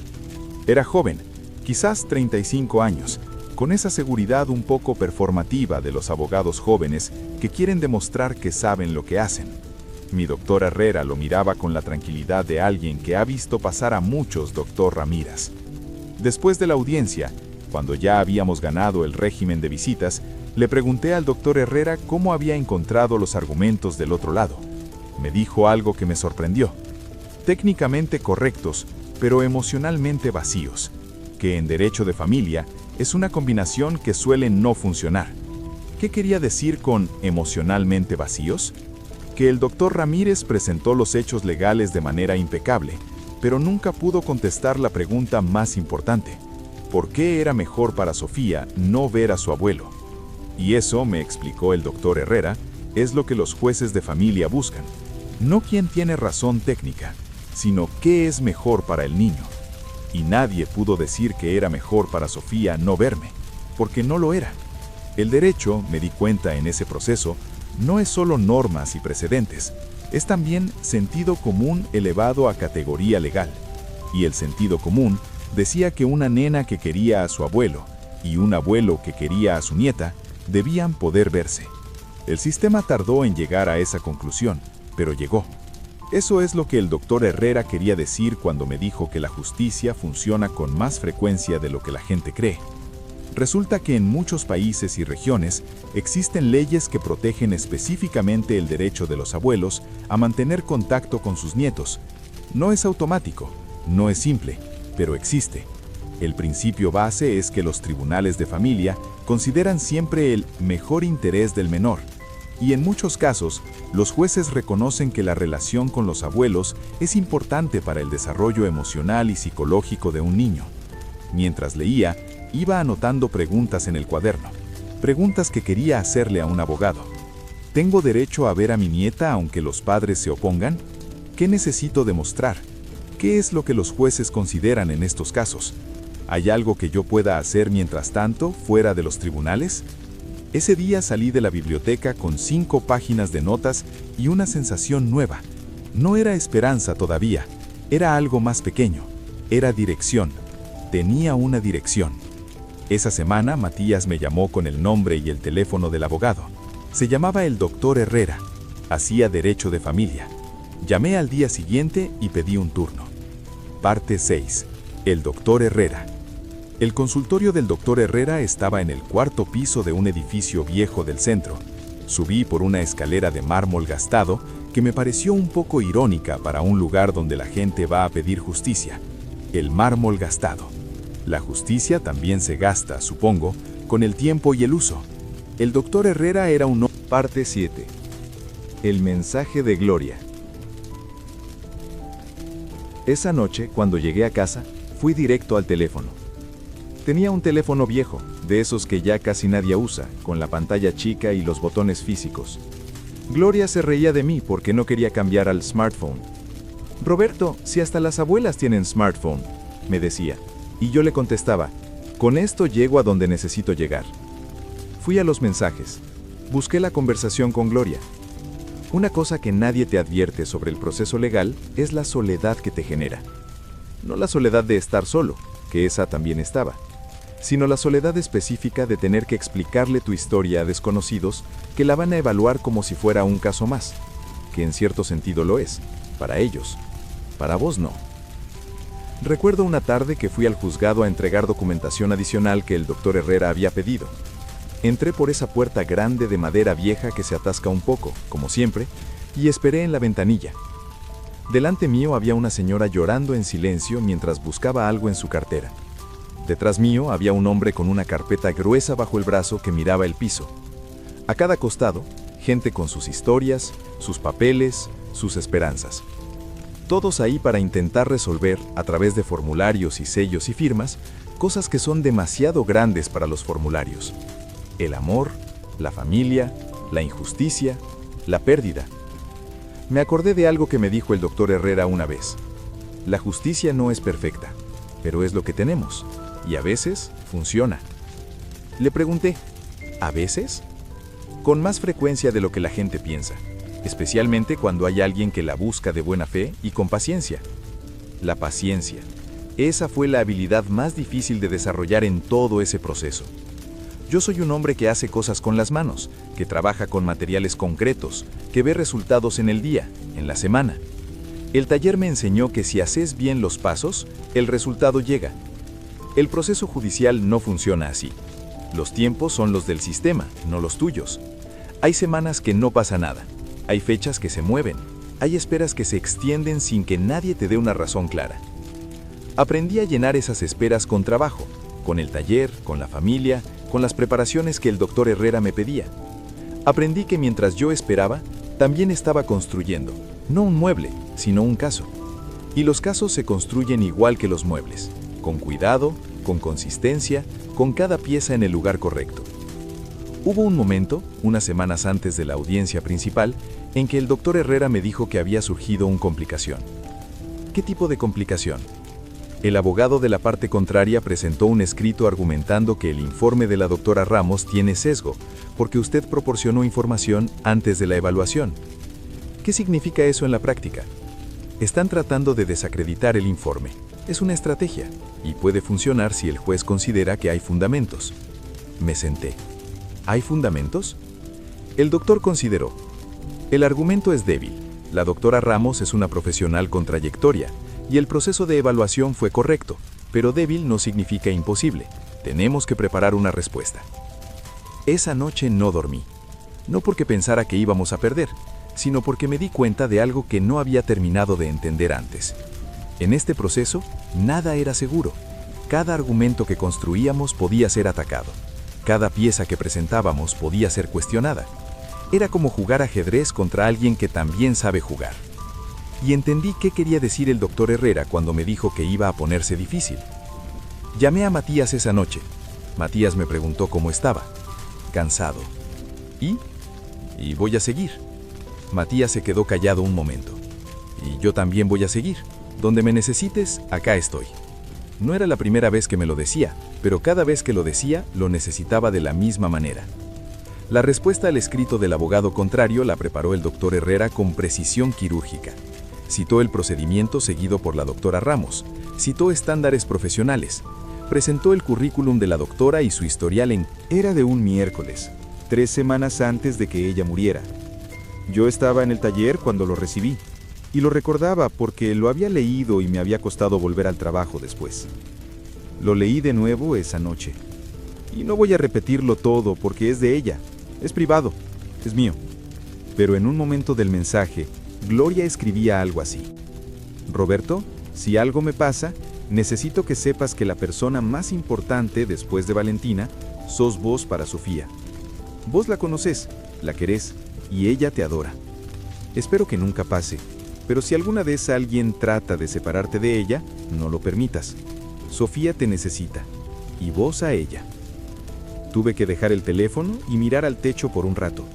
Era joven, quizás 35 años, con esa seguridad un poco performativa de los abogados jóvenes que quieren demostrar que saben lo que hacen. Mi doctor Herrera lo miraba con la tranquilidad de alguien que ha visto pasar a muchos Dr. Ramírez. Después de la audiencia, cuando ya habíamos ganado el régimen de visitas, le pregunté al doctor Herrera cómo había encontrado los argumentos del otro lado. Me dijo algo que me sorprendió. Técnicamente correctos, pero emocionalmente vacíos, que en derecho de familia es una combinación que suele no funcionar. ¿Qué quería decir con emocionalmente vacíos? Que el doctor Ramírez presentó los hechos legales de manera impecable, pero nunca pudo contestar la pregunta más importante. ¿Por qué era mejor para Sofía no ver a su abuelo? Y eso, me explicó el doctor Herrera, es lo que los jueces de familia buscan. No quién tiene razón técnica, sino qué es mejor para el niño. Y nadie pudo decir que era mejor para Sofía no verme, porque no lo era. El derecho, me di cuenta en ese proceso, no es solo normas y precedentes, es también sentido común elevado a categoría legal. Y el sentido común decía que una nena que quería a su abuelo y un abuelo que quería a su nieta debían poder verse. El sistema tardó en llegar a esa conclusión, pero llegó. Eso es lo que el doctor Herrera quería decir cuando me dijo que la justicia funciona con más frecuencia de lo que la gente cree. Resulta que en muchos países y regiones existen leyes que protegen específicamente el derecho de los abuelos a mantener contacto con sus nietos. No es automático, no es simple, pero existe. El principio base es que los tribunales de familia consideran siempre el mejor interés del menor, y en muchos casos, los jueces reconocen que la relación con los abuelos es importante para el desarrollo emocional y psicológico de un niño. Mientras leía, iba anotando preguntas en el cuaderno, preguntas que quería hacerle a un abogado. ¿Tengo derecho a ver a mi nieta aunque los padres se opongan? ¿Qué necesito demostrar? ¿Qué es lo que los jueces consideran en estos casos? ¿Hay algo que yo pueda hacer mientras tanto, fuera de los tribunales? Ese día salí de la biblioteca con 5 páginas de notas y una sensación nueva. No era esperanza todavía, era algo más pequeño, era dirección. Tenía una dirección. Esa semana Matías me llamó con el nombre y el teléfono del abogado. Se llamaba el doctor Herrera, hacía derecho de familia. Llamé al día siguiente y pedí un turno. Parte 6. El doctor Herrera. El consultorio del doctor Herrera estaba en el 4º piso de un edificio viejo del centro. Subí por una escalera de mármol gastado que me pareció un poco irónica para un lugar donde la gente va a pedir justicia. El mármol gastado. La justicia también se gasta, supongo, con el tiempo y el uso. El doctor Herrera era un... Parte 7. El mensaje de Gloria. Esa noche, cuando llegué a casa, fui directo al teléfono. Tenía un teléfono viejo, de esos que ya casi nadie usa, con la pantalla chica y los botones físicos. Gloria se reía de mí porque no quería cambiar al smartphone. Roberto, si hasta las abuelas tienen smartphone, me decía, y yo le contestaba, con esto llego a donde necesito llegar. Fui a los mensajes, busqué la conversación con Gloria. Una cosa que nadie te advierte sobre el proceso legal es la soledad que te genera. No la soledad de estar solo, que esa también estaba, sino la soledad específica de tener que explicarle tu historia a desconocidos que la van a evaluar como si fuera un caso más, que en cierto sentido lo es, para ellos, para vos no. Recuerdo una tarde que fui al juzgado a entregar documentación adicional que el doctor Herrera había pedido. Entré por esa puerta grande de madera vieja que se atasca un poco, como siempre, y esperé en la ventanilla. Delante mío había una señora llorando en silencio mientras buscaba algo en su cartera. Detrás mío había un hombre con una carpeta gruesa bajo el brazo que miraba el piso. A cada costado, gente con sus historias, sus papeles, sus esperanzas. todos ahí para intentar resolver, a través de formularios y sellos y firmas, cosas que son demasiado grandes para los formularios. El amor, la familia, la injusticia, la pérdida. Me acordé de algo que me dijo el doctor Herrera una vez. La justicia no es perfecta, pero es lo que tenemos, y a veces funciona. Le pregunté, ¿a veces? Con más frecuencia de lo que la gente piensa, especialmente cuando hay alguien que la busca de buena fe y con paciencia. La paciencia. Esa fue la habilidad más difícil de desarrollar en todo ese proceso. Yo soy un hombre que hace cosas con las manos, que trabaja con materiales concretos, que ve resultados en el día, en la semana. El taller me enseñó que si haces bien los pasos, el resultado llega. El proceso judicial no funciona así. Los tiempos son los del sistema, no los tuyos. Hay semanas que no pasa nada. Hay fechas que se mueven. Hay esperas que se extienden sin que nadie te dé una razón clara. Aprendí a llenar esas esperas con trabajo, con el taller, con la familia, con las preparaciones que el doctor Herrera me pedía. Aprendí que mientras yo esperaba, también estaba construyendo, no un mueble, sino un caso. Y los casos se construyen igual que los muebles, con cuidado, con consistencia, con cada pieza en el lugar correcto. Hubo un momento, unas semanas antes de la audiencia principal, en que el doctor Herrera me dijo que había surgido una complicación. ¿Qué tipo de complicación? El abogado de la parte contraria presentó un escrito argumentando que el informe de la doctora Ramos tiene sesgo, porque usted proporcionó información antes de la evaluación. ¿Qué significa eso en la práctica? Están tratando de desacreditar el informe. Es una estrategia, y puede funcionar si el juez considera que hay fundamentos. Me senté. ¿Hay fundamentos? El doctor consideró. El argumento es débil. La doctora Ramos es una profesional con trayectoria, y el proceso de evaluación fue correcto, pero débil no significa imposible. Tenemos que preparar una respuesta. Esa noche no dormí. No porque pensara que íbamos a perder, sino porque me di cuenta de algo que no había terminado de entender antes. En este proceso, nada era seguro. Cada argumento que construíamos podía ser atacado. Cada pieza que presentábamos podía ser cuestionada. Era como jugar ajedrez contra alguien que también sabe jugar. Y entendí qué quería decir el doctor Herrera cuando me dijo que iba a ponerse difícil. Llamé a Matías esa noche. Matías me preguntó cómo estaba. Cansado. ¿Y voy a seguir. Matías se quedó callado un momento. Y yo también voy a seguir. Donde me necesites, acá estoy. No era la primera vez que me lo decía, pero cada vez que lo decía, lo necesitaba de la misma manera. La respuesta al escrito del abogado contrario la preparó el doctor Herrera con precisión quirúrgica. Citó el procedimiento seguido por la doctora Ramos, citó estándares profesionales, presentó el currículum de la doctora y su historial en... Era de un miércoles, 3 semanas antes de que ella muriera. Yo estaba en el taller cuando lo recibí, y lo recordaba porque lo había leído y me había costado volver al trabajo después. Lo leí de nuevo esa noche. Y no voy a repetirlo todo porque es de ella, es privado, es mío. Pero en un momento del mensaje, Gloria escribía algo así. Roberto, si algo me pasa, necesito que sepas que la persona más importante después de Valentina sos vos para Sofía. Vos la conocés, la querés y ella te adora. Espero que nunca pase, pero si alguna vez alguien trata de separarte de ella, no lo permitas. Sofía te necesita y vos a ella. Tuve que dejar el teléfono y mirar al techo por un rato.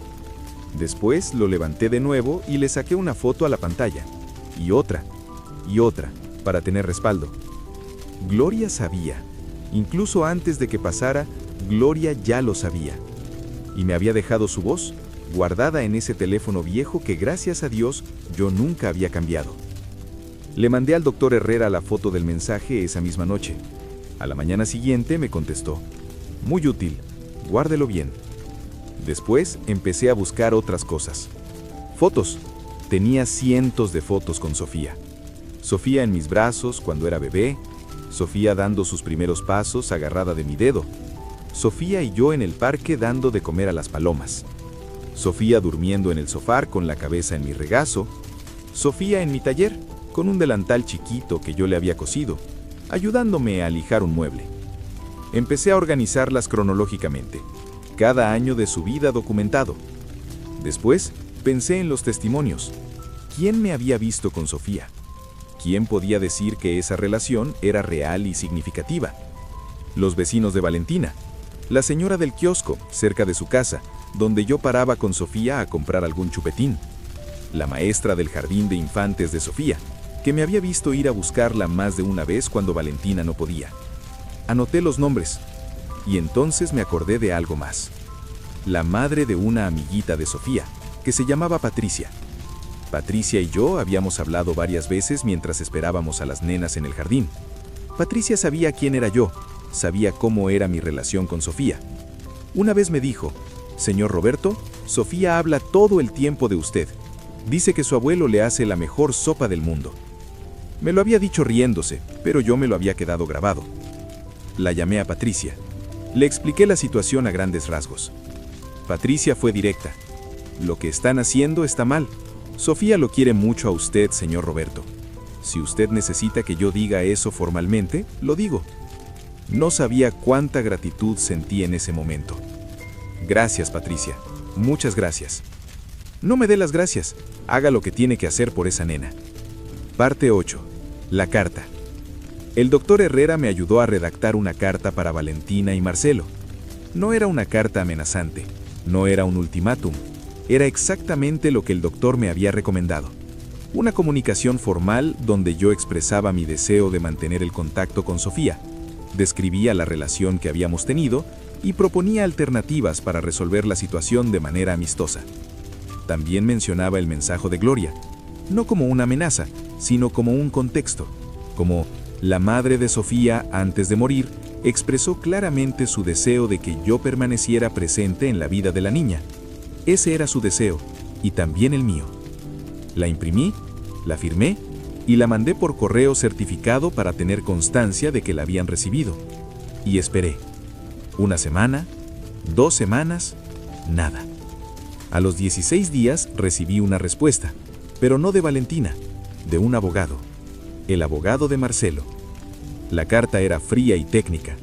Después lo levanté de nuevo y le saqué una foto a la pantalla. Y otra, para tener respaldo. Gloria sabía. Incluso antes de que pasara, Gloria ya lo sabía. Y me había dejado su voz, guardada en ese teléfono viejo que gracias a Dios yo nunca había cambiado. Le mandé al doctor Herrera la foto del mensaje esa misma noche. A la mañana siguiente me contestó. Muy útil, guárdelo bien. Después empecé a buscar otras cosas. Fotos. Tenía cientos de fotos con Sofía. Sofía en mis brazos cuando era bebé. Sofía dando sus primeros pasos agarrada de mi dedo. Sofía y yo en el parque dando de comer a las palomas. Sofía durmiendo en el sofá con la cabeza en mi regazo. Sofía en mi taller con un delantal chiquito que yo le había cosido, ayudándome a lijar un mueble. Empecé a organizarlas cronológicamente. Cada año de su vida documentado. Después, pensé en los testimonios. ¿Quién me había visto con Sofía? ¿quién podía decir que esa relación era real y significativa? Los vecinos de Valentina, la señora del kiosco, cerca de su casa, donde yo paraba con Sofía a comprar algún chupetín, la maestra del jardín de infantes de Sofía, que me había visto ir a buscarla más de una vez cuando Valentina no podía. Anoté los nombres, y entonces me acordé de algo más. La madre de una amiguita de Sofía, que se llamaba Patricia. Patricia y yo habíamos hablado varias veces mientras esperábamos a las nenas en el jardín. Patricia sabía quién era yo, sabía cómo era mi relación con Sofía. Una vez me dijo: «Señor Roberto, Sofía habla todo el tiempo de usted. Dice que su abuelo le hace la mejor sopa del mundo». Me lo había dicho riéndose, pero yo me lo había quedado grabado. La llamé a Patricia. Le expliqué la situación a grandes rasgos. Patricia fue directa. «Lo que están haciendo está mal. Sofía lo quiere mucho a usted, señor Roberto. Si usted necesita que yo diga eso formalmente, lo digo». No sabía cuánta gratitud sentí en ese momento. «Gracias, Patricia. Muchas gracias». «No me dé las gracias. Haga lo que tiene que hacer por esa nena». Parte 8. La carta. El doctor Herrera me ayudó a redactar una carta para Valentina y Marcelo. No era una carta amenazante, no era un ultimátum, era exactamente lo que el doctor me había recomendado. Una comunicación formal donde yo expresaba mi deseo de mantener el contacto con Sofía, describía la relación que habíamos tenido y proponía alternativas para resolver la situación de manera amistosa. También mencionaba el mensaje de Gloria, no como una amenaza, sino como un contexto, como la madre de Sofía, antes de morir, expresó claramente su deseo de que yo permaneciera presente en la vida de la niña. Ese era su deseo, y también el mío. La imprimí, la firmé y la mandé por correo certificado para tener constancia de que la habían recibido. Y esperé. 1 semana, 2 semanas, nada. A los 16 días recibí una respuesta, pero no de Valentina, de un abogado, el abogado de Marcelo. La carta era fría y técnica.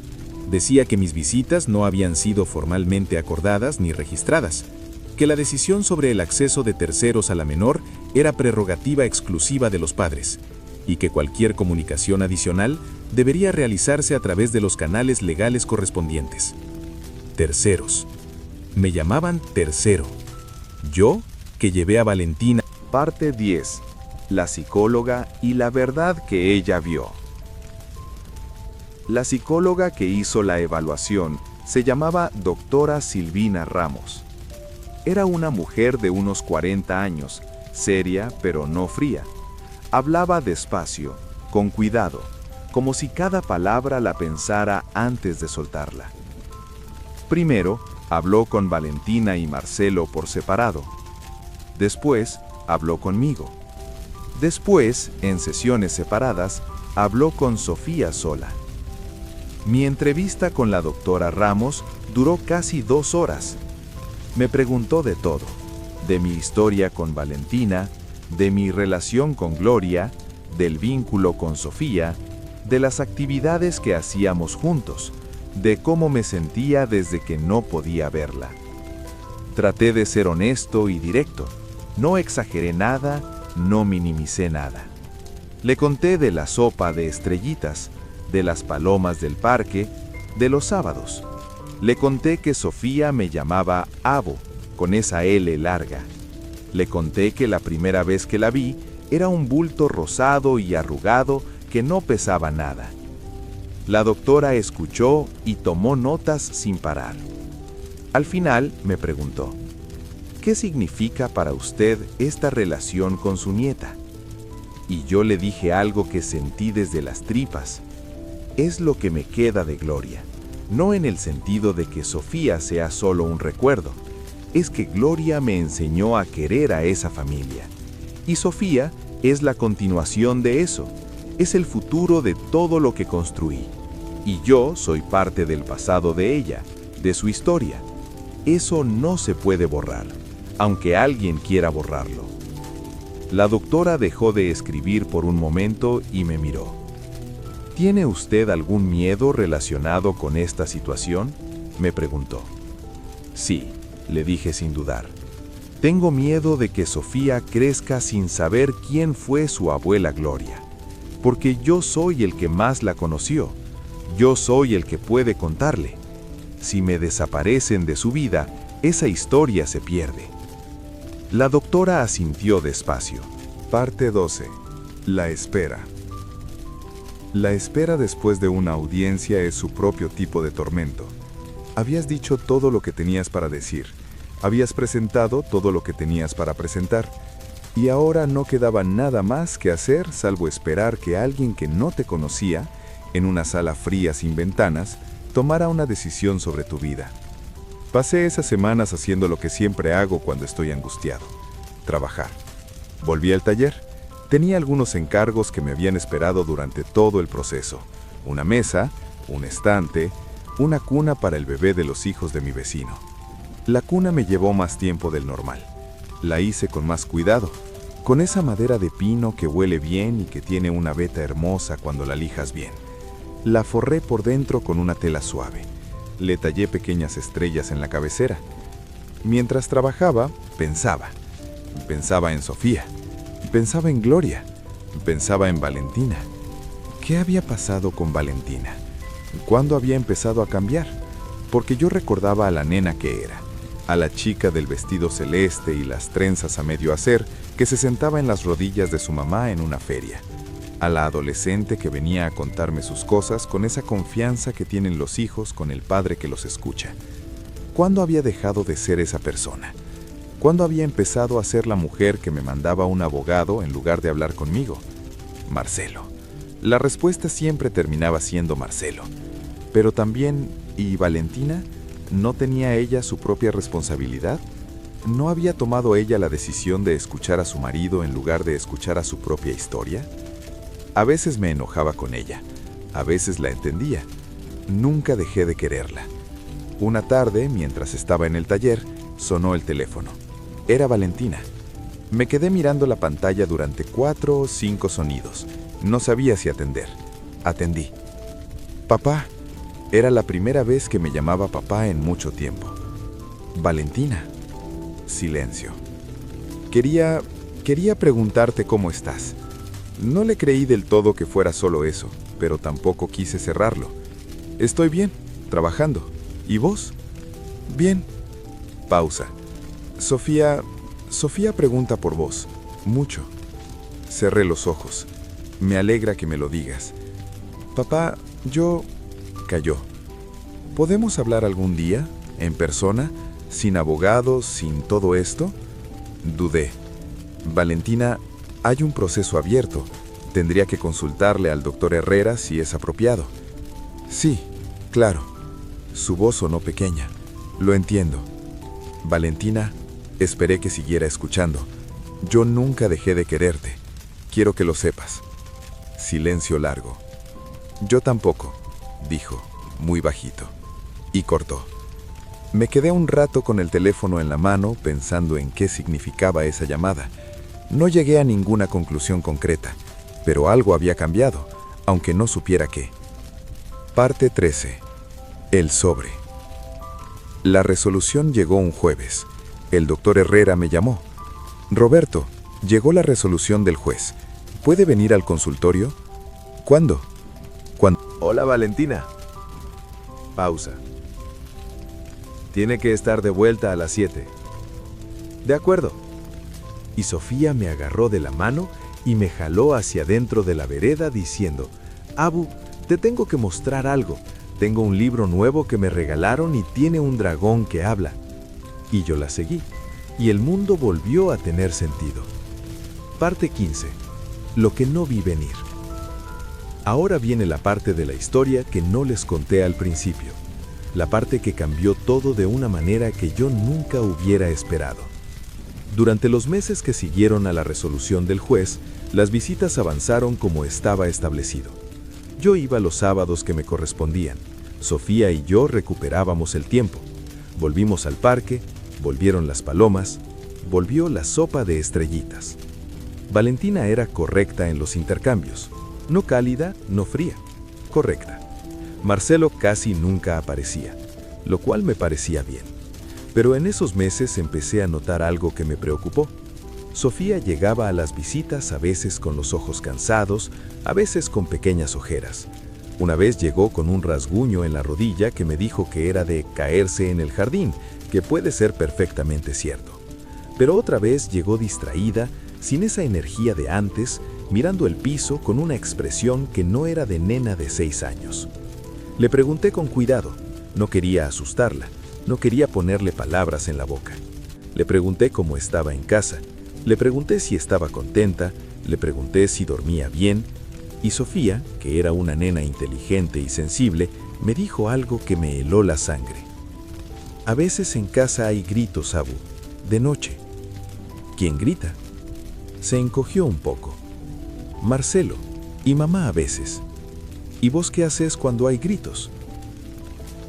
Decía que mis visitas no habían sido formalmente acordadas ni registradas, que la decisión sobre el acceso de terceros a la menor era prerrogativa exclusiva de los padres, y que cualquier comunicación adicional debería realizarse a través de los canales legales correspondientes. Terceros. Me llamaban tercero. Yo, que llevé a Valentina. Parte 10. La psicóloga y la verdad que ella vio. La psicóloga que hizo la evaluación se llamaba doctora Silvina Ramos. Era una mujer de unos 40 años, seria pero no fría. Hablaba despacio, con cuidado, como si cada palabra la pensara antes de soltarla. Primero, habló con Valentina y Marcelo por separado. Después, habló conmigo. Después, en sesiones separadas, habló con Sofía sola. Mi entrevista con la doctora Ramos duró casi 2 horas. Me preguntó de todo, de mi historia con Valentina, de mi relación con Gloria, del vínculo con Sofía, de las actividades que hacíamos juntos, de cómo me sentía desde que no podía verla. Traté de ser honesto y directo, no exageré nada, no minimicé nada. Le conté de la sopa de estrellitas, de las palomas del parque, de los sábados. Le conté que Sofía me llamaba Abo, con esa L larga. Le conté que la primera vez que la vi era un bulto rosado y arrugado que no pesaba nada. La doctora escuchó y tomó notas sin parar. Al final me preguntó: ¿qué significa para usted esta relación con su nieta? Y yo le dije algo que sentí desde las tripas. Es lo que me queda de Gloria, no en el sentido de que Sofía sea solo un recuerdo. Es que Gloria me enseñó a querer a esa familia. Y Sofía es la continuación de eso, es el futuro de todo lo que construí. Y yo soy parte del pasado de ella, de su historia. Eso no se puede borrar, aunque alguien quiera borrarlo. La doctora dejó de escribir por un momento y me miró. ¿Tiene usted algún miedo relacionado con esta situación?, me preguntó. Sí, le dije sin dudar. Tengo miedo de que Sofía crezca sin saber quién fue su abuela Gloria, porque yo soy el que más la conoció. Yo soy el que puede contarle. Si me desaparecen de su vida, esa historia se pierde. La doctora asintió despacio. Parte 12. La espera. La espera después de una audiencia es su propio tipo de tormento. Habías dicho todo lo que tenías para decir. Habías presentado todo lo que tenías para presentar. Y ahora no quedaba nada más que hacer salvo esperar que alguien que no te conocía, en una sala fría sin ventanas, tomara una decisión sobre tu vida. Pasé esas semanas haciendo lo que siempre hago cuando estoy angustiado: trabajar. Volví al taller. Tenía algunos encargos que me habían esperado durante todo el proceso: una mesa, un estante, una cuna para el bebé de los hijos de mi vecino. La cuna me llevó más tiempo del normal. La hice con más cuidado, con esa madera de pino que huele bien y que tiene una veta hermosa cuando la lijas bien. La forré por dentro con una tela suave. Le tallé pequeñas estrellas en la cabecera. Mientras trabajaba, pensaba. Pensaba en Sofía. Pensaba en Gloria. Pensaba en Valentina. ¿Qué había pasado con Valentina? ¿Cuándo había empezado a cambiar? Porque yo recordaba a la nena que era, a la chica del vestido celeste y las trenzas a medio hacer que se sentaba en las rodillas de su mamá en una feria, a la adolescente que venía a contarme sus cosas con esa confianza que tienen los hijos con el padre que los escucha. ¿Cuándo había dejado de ser esa persona? ¿Cuándo había empezado a ser la mujer que me mandaba un abogado en lugar de hablar conmigo? Marcelo. La respuesta siempre terminaba siendo Marcelo. Pero también, ¿y Valentina? ¿No tenía ella su propia responsabilidad? ¿No había tomado ella la decisión de escuchar a su marido en lugar de escuchar a su propia historia? A veces me enojaba con ella, a veces la entendía. Nunca dejé de quererla. Una tarde, mientras estaba en el taller, sonó el teléfono. Era Valentina. Me quedé mirando la pantalla durante 4 o 5 sonidos. No sabía si atender. Atendí. Papá. Era la primera vez que me llamaba papá en mucho tiempo. Valentina. Silencio. Quería preguntarte cómo estás. No le creí del todo que fuera solo eso, pero tampoco quise cerrarlo. Estoy bien, trabajando. ¿Y vos? Bien. Pausa. Sofía pregunta por vos. Mucho. Cerré los ojos. Me alegra que me lo digas. Papá, yo... Calló. ¿Podemos hablar algún día, en persona, sin abogados, sin todo esto? Dudé. Valentina, hay un proceso abierto. Tendría que consultarle al doctor Herrera si es apropiado. Sí, claro. Su voz sonó pequeña. Lo entiendo. Valentina, esperé que siguiera escuchando. Yo nunca dejé de quererte. Quiero que lo sepas. Silencio largo. Yo tampoco, dijo, muy bajito, y cortó. Me quedé un rato con el teléfono en la mano pensando en qué significaba esa llamada. No llegué a ninguna conclusión concreta, pero algo había cambiado, aunque no supiera qué. Parte 13. El sobre. La resolución llegó un jueves. El doctor Herrera me llamó. Roberto, llegó la resolución del juez. ¿Puede venir al consultorio? ¿Cuándo? Hola, Valentina. Pausa. Tiene que estar de vuelta a las 7. De acuerdo. Y Sofía me agarró de la mano y me jaló hacia dentro de la vereda diciendo: Abu, te tengo que mostrar algo. Tengo un libro nuevo que me regalaron y tiene un dragón que habla. Y yo la seguí, y el mundo volvió a tener sentido. Parte 15. Lo que no vi venir. Ahora viene la parte de la historia que no les conté al principio. La parte que cambió todo de una manera que yo nunca hubiera esperado. Durante los meses que siguieron a la resolución del juez, las visitas avanzaron como estaba establecido. Yo iba los sábados que me correspondían. Sofía y yo recuperábamos el tiempo. Volvimos al parque, volvieron las palomas, volvió la sopa de estrellitas. Valentina era correcta en los intercambios. No cálida, no fría. Correcta. Marcelo casi nunca aparecía, lo cual me parecía bien. Pero en esos meses empecé a notar algo que me preocupó. Sofía llegaba a las visitas a veces con los ojos cansados, a veces con pequeñas ojeras. Una vez llegó con un rasguño en la rodilla que me dijo que era de caerse en el jardín, que puede ser perfectamente cierto. Pero otra vez llegó distraída, sin esa energía de antes, mirando el piso con una expresión que no era de nena de 6 años. Le pregunté con cuidado, no quería asustarla, no quería ponerle palabras en la boca. Le pregunté cómo estaba en casa, le pregunté si estaba contenta, le pregunté si dormía bien, y Sofía, que era una nena inteligente y sensible, me dijo algo que me heló la sangre. A veces en casa hay gritos, Abu, de noche. ¿Quién grita? Se encogió un poco. Marcelo, y mamá a veces. ¿Y vos qué haces cuando hay gritos?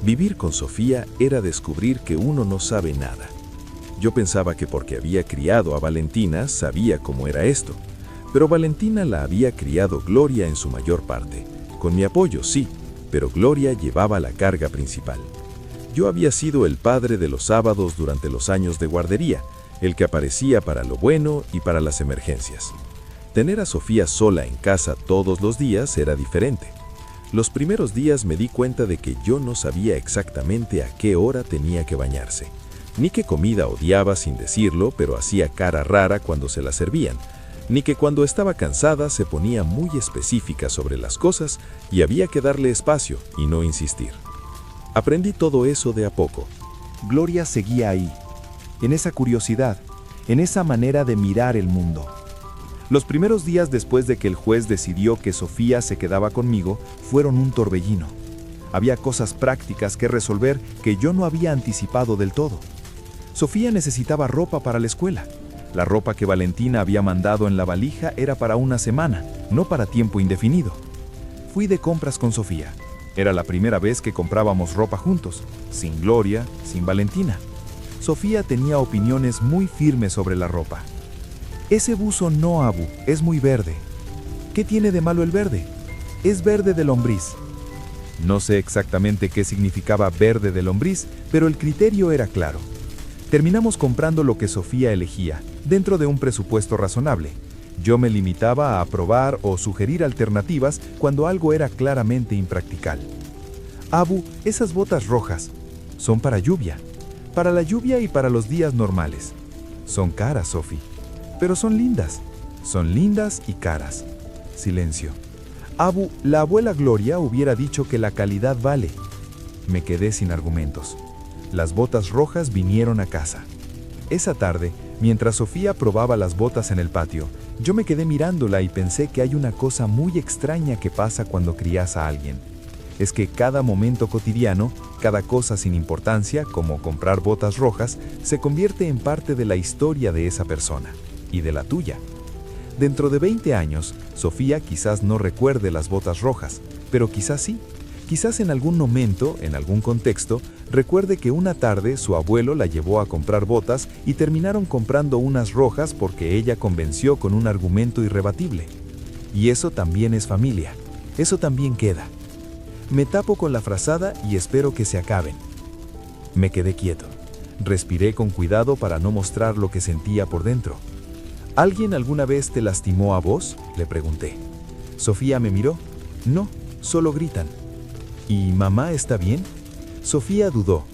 Vivir con Sofía era descubrir que uno no sabe nada. Yo pensaba que porque había criado a Valentina sabía cómo era esto, pero Valentina la había criado Gloria en su mayor parte. Con mi apoyo, sí, pero Gloria llevaba la carga principal. Yo había sido el padre de los sábados durante los años de guardería, el que aparecía para lo bueno y para las emergencias. Tener a Sofía sola en casa todos los días era diferente. Los primeros días me di cuenta de que yo no sabía exactamente a qué hora tenía que bañarse, ni qué comida odiaba sin decirlo, pero hacía cara rara cuando se la servían, ni que cuando estaba cansada se ponía muy específica sobre las cosas y había que darle espacio y no insistir. Aprendí todo eso de a poco. Gloria seguía ahí, en esa curiosidad, en esa manera de mirar el mundo. Los primeros días después de que el juez decidió que Sofía se quedaba conmigo fueron un torbellino. Había cosas prácticas que resolver que yo no había anticipado del todo. Sofía necesitaba ropa para la escuela. La ropa que Valentina había mandado en la valija era para una semana, no para tiempo indefinido. Fui de compras con Sofía. Era la primera vez que comprábamos ropa juntos, sin Gloria, sin Valentina. Sofía tenía opiniones muy firmes sobre la ropa. Ese buzo no, Abu, es muy verde. ¿Qué tiene de malo el verde? Es verde de lombriz. No sé exactamente qué significaba verde de lombriz, pero el criterio era claro. Terminamos comprando lo que Sofía elegía, dentro de un presupuesto razonable. Yo me limitaba a aprobar o sugerir alternativas cuando algo era claramente impractical. Abu, esas botas rojas son para lluvia. Para la lluvia y para los días normales. Son caras, Sophie. Pero son lindas. Son lindas y caras. Silencio. Abu, la abuela Gloria hubiera dicho que la calidad vale. Me quedé sin argumentos. Las botas rojas vinieron a casa. Esa tarde, mientras Sofía probaba las botas en el patio, yo me quedé mirándola y pensé que hay una cosa muy extraña que pasa cuando crías a alguien. Es que cada momento cotidiano, cada cosa sin importancia, como comprar botas rojas, se convierte en parte de la historia de esa persona, y de la tuya. Dentro de 20 años, Sofía quizás no recuerde las botas rojas, pero quizás sí. Quizás en algún momento, en algún contexto, recuerde que una tarde su abuelo la llevó a comprar botas y terminaron comprando unas rojas porque ella convenció con un argumento irrebatible. Y eso también es familia. Eso también queda. Me tapo con la frazada y espero que se acaben. Me quedé quieto. Respiré con cuidado para no mostrar lo que sentía por dentro. ¿Alguien alguna vez te lastimó a vos?, le pregunté. Sofía me miró. No, solo gritan. ¿Y mamá está bien? Sofía dudó,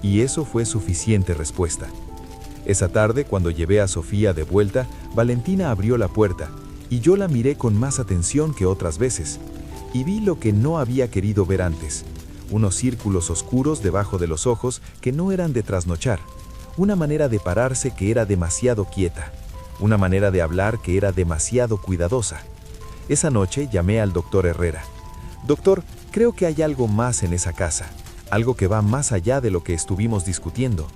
y eso fue suficiente respuesta. Esa tarde, cuando llevé a Sofía de vuelta, Valentina abrió la puerta, y yo la miré con más atención que otras veces, y vi lo que no había querido ver antes, unos círculos oscuros debajo de los ojos que no eran de trasnochar, una manera de pararse que era demasiado quieta, una manera de hablar que era demasiado cuidadosa. Esa noche llamé al doctor Herrera. Doctor, creo que hay algo más en esa casa, algo que va más allá de lo que estuvimos discutiendo.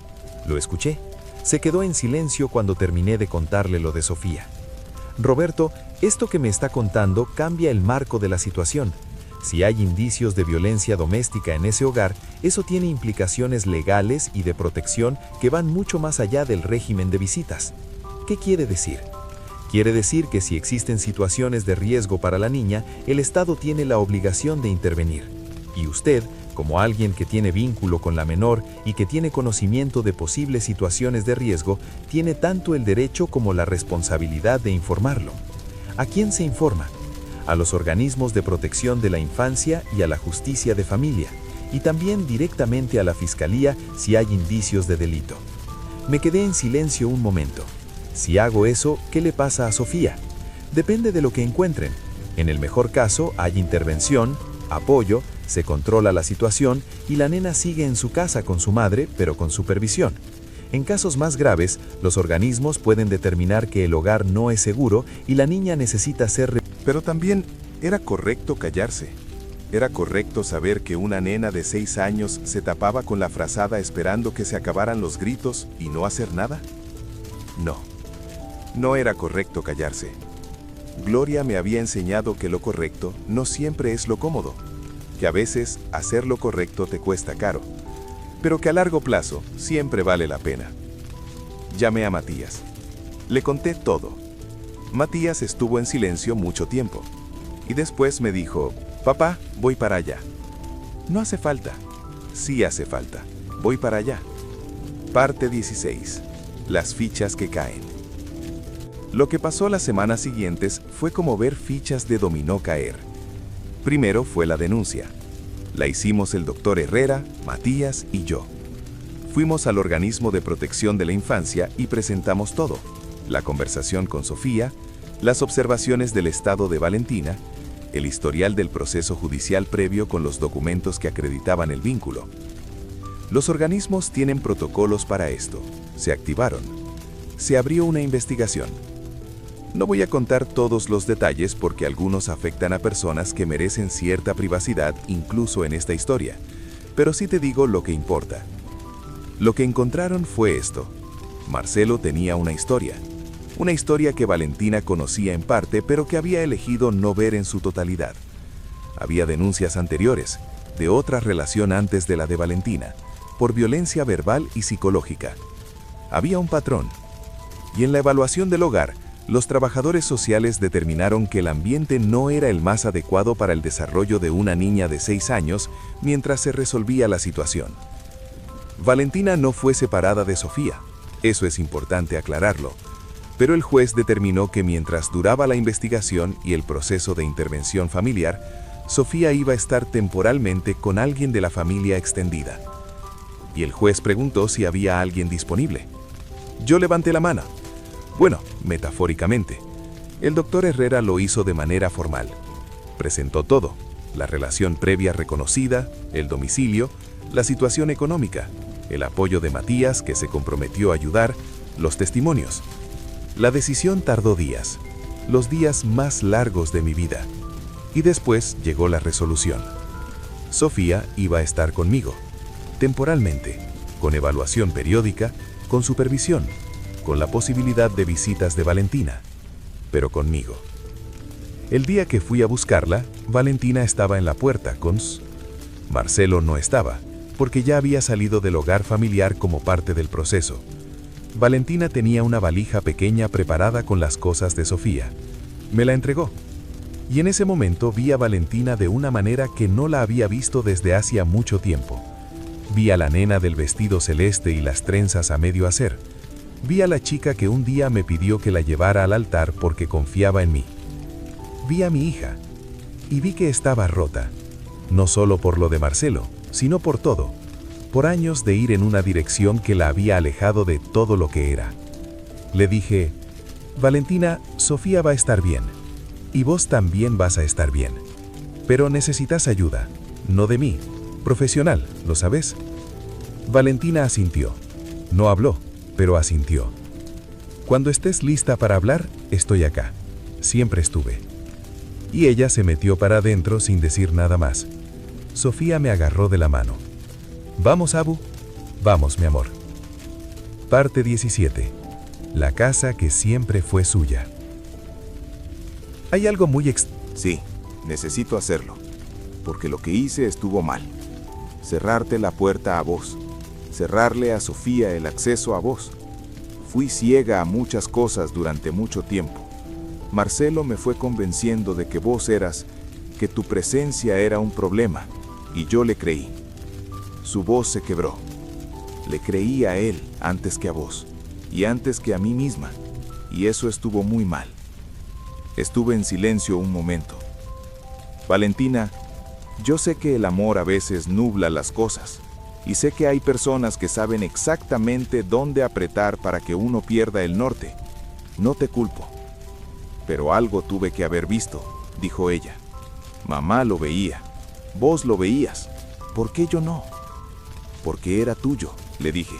Lo escuché. Se quedó en silencio cuando terminé de contarle lo de Sofía. Roberto, esto que me está contando cambia el marco de la situación. Si hay indicios de violencia doméstica en ese hogar, eso tiene implicaciones legales y de protección que van mucho más allá del régimen de visitas. ¿Qué quiere decir? Quiere decir que si existen situaciones de riesgo para la niña, el Estado tiene la obligación de intervenir. Y usted como alguien que tiene vínculo con la menor y que tiene conocimiento de posibles situaciones de riesgo, tiene tanto el derecho como la responsabilidad de informarlo. ¿A quién se informa? A los organismos de protección de la infancia y a la justicia de familia, y también directamente a la fiscalía si hay indicios de delito. Me quedé en silencio un momento. Si hago eso, ¿qué le pasa a Sofía? Depende de lo que encuentren. En el mejor caso, hay intervención, apoyo, se controla la situación y la nena sigue en su casa con su madre, pero con supervisión. En casos más graves, los organismos pueden determinar que el hogar no es seguro y la niña necesita ser... Pero también era correcto callarse. Era correcto saber que una nena de 6 años se tapaba con la frazada esperando que se acabaran los gritos y no hacer nada. No, no era correcto callarse. Gloria me había enseñado que lo correcto no siempre es lo cómodo, que a veces hacer lo correcto te cuesta caro, pero que a largo plazo siempre vale la pena. Llamé a Matías. Le conté todo. Matías estuvo en silencio mucho tiempo, y después me dijo, «Papá, voy para allá». «No hace falta». «Sí hace falta. Voy para allá». Parte 16. Las fichas que caen. Lo que pasó las semanas siguientes fue como ver fichas de dominó caer. Primero fue la denuncia. La hicimos el doctor Herrera, Matías y yo. Fuimos al organismo de protección de la infancia y presentamos todo. La conversación con Sofía, las observaciones del estado de Valentina, el historial del proceso judicial previo con los documentos que acreditaban el vínculo. Los organismos tienen protocolos para esto. Se activaron. Se abrió una investigación. No voy a contar todos los detalles porque algunos afectan a personas que merecen cierta privacidad incluso en esta historia, pero sí te digo lo que importa. Lo que encontraron fue esto. Marcelo tenía una historia que Valentina conocía en parte, pero que había elegido no ver en su totalidad. Había denuncias anteriores, de otra relación antes de la de Valentina, por violencia verbal y psicológica. Había un patrón. Y en la evaluación del hogar, los trabajadores sociales determinaron que el ambiente no era el más adecuado para el desarrollo de una niña de 6 años mientras se resolvía la situación. Valentina no fue separada de Sofía, eso es importante aclararlo, pero el juez determinó que mientras duraba la investigación y el proceso de intervención familiar, Sofía iba a estar temporalmente con alguien de la familia extendida. Y el juez preguntó si había alguien disponible. Yo levanté la mano. Bueno, metafóricamente. El doctor Herrera lo hizo de manera formal. Presentó todo, la relación previa reconocida, el domicilio, la situación económica, el apoyo de Matías, que se comprometió a ayudar, los testimonios. La decisión tardó días, los días más largos de mi vida. Y después llegó la resolución. Sofía iba a estar conmigo, temporalmente, con evaluación periódica, con supervisión, con la posibilidad de visitas de Valentina, pero conmigo. El día que fui a buscarla, Valentina estaba en la puerta con Marcelo no estaba, porque ya había salido del hogar familiar como parte del proceso. Valentina tenía una valija pequeña preparada con las cosas de Sofía. Me la entregó. Y en ese momento vi a Valentina de una manera que no la había visto desde hacía mucho tiempo. Vi a la nena del vestido celeste y las trenzas a medio hacer. Vi a la chica que un día me pidió que la llevara al altar porque confiaba en mí. Vi a mi hija y vi que estaba rota, no solo por lo de Marcelo, sino por todo, por años de ir en una dirección que la había alejado de todo lo que era. Le dije, Valentina, Sofía va a estar bien, y vos también vas a estar bien, pero necesitas ayuda, no de mí, profesional, ¿lo sabes? Valentina asintió, no habló, pero asintió. Cuando estés lista para hablar, estoy acá. Siempre estuve. Y ella se metió para adentro sin decir nada más. Sofía me agarró de la mano. Vamos, Abu. Vamos, mi amor. Parte 17. La casa que siempre fue suya. Hay algo muy Sí, necesito hacerlo, porque lo que hice estuvo mal. Cerrarte la puerta a vos. Cerrarle a Sofía el acceso a vos. Fui ciega a muchas cosas durante mucho tiempo. Marcelo me fue convenciendo de que vos eras, que tu presencia era un problema, y yo le creí. Su voz se quebró. Le creí a él antes que a vos, y antes que a mí misma, y eso estuvo muy mal. Estuve en silencio un momento. Valentina, yo sé que el amor a veces nubla las cosas, y sé que hay personas que saben exactamente dónde apretar para que uno pierda el norte. No te culpo. Pero algo tuve que haber visto, dijo ella. Mamá lo veía. Vos lo veías. ¿Por qué yo no? Porque era tuyo, le dije.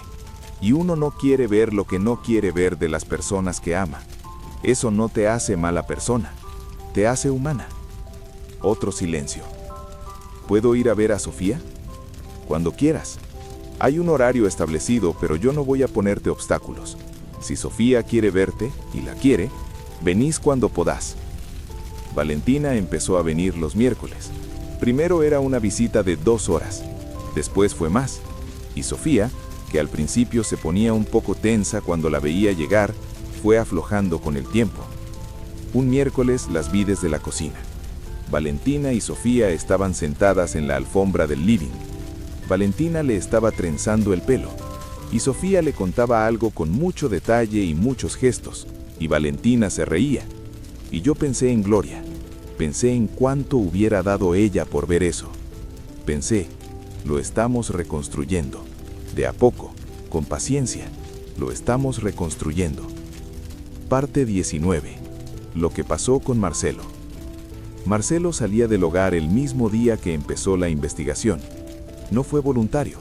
Y uno no quiere ver lo que no quiere ver de las personas que ama. Eso no te hace mala persona, te hace humana. Otro silencio. ¿Puedo ir a ver a Sofía? Cuando quieras. Hay un horario establecido, pero yo no voy a ponerte obstáculos. Si Sofía quiere verte, y la quiere, venís cuando podás. Valentina empezó a venir los miércoles. Primero era una visita de 2 horas, después fue más. Y Sofía, que al principio se ponía un poco tensa cuando la veía llegar, fue aflojando con el tiempo. Un miércoles las vi desde la cocina. Valentina y Sofía estaban sentadas en la alfombra del living. Valentina le estaba trenzando el pelo, y Sofía le contaba algo con mucho detalle y muchos gestos, y Valentina se reía. Y yo pensé en Gloria, pensé en cuánto hubiera dado ella por ver eso. Pensé, lo estamos reconstruyendo, de a poco, con paciencia, lo estamos reconstruyendo. Parte 19. Lo que pasó con Marcelo. Marcelo salía del hogar el mismo día que empezó la investigación. No fue voluntario,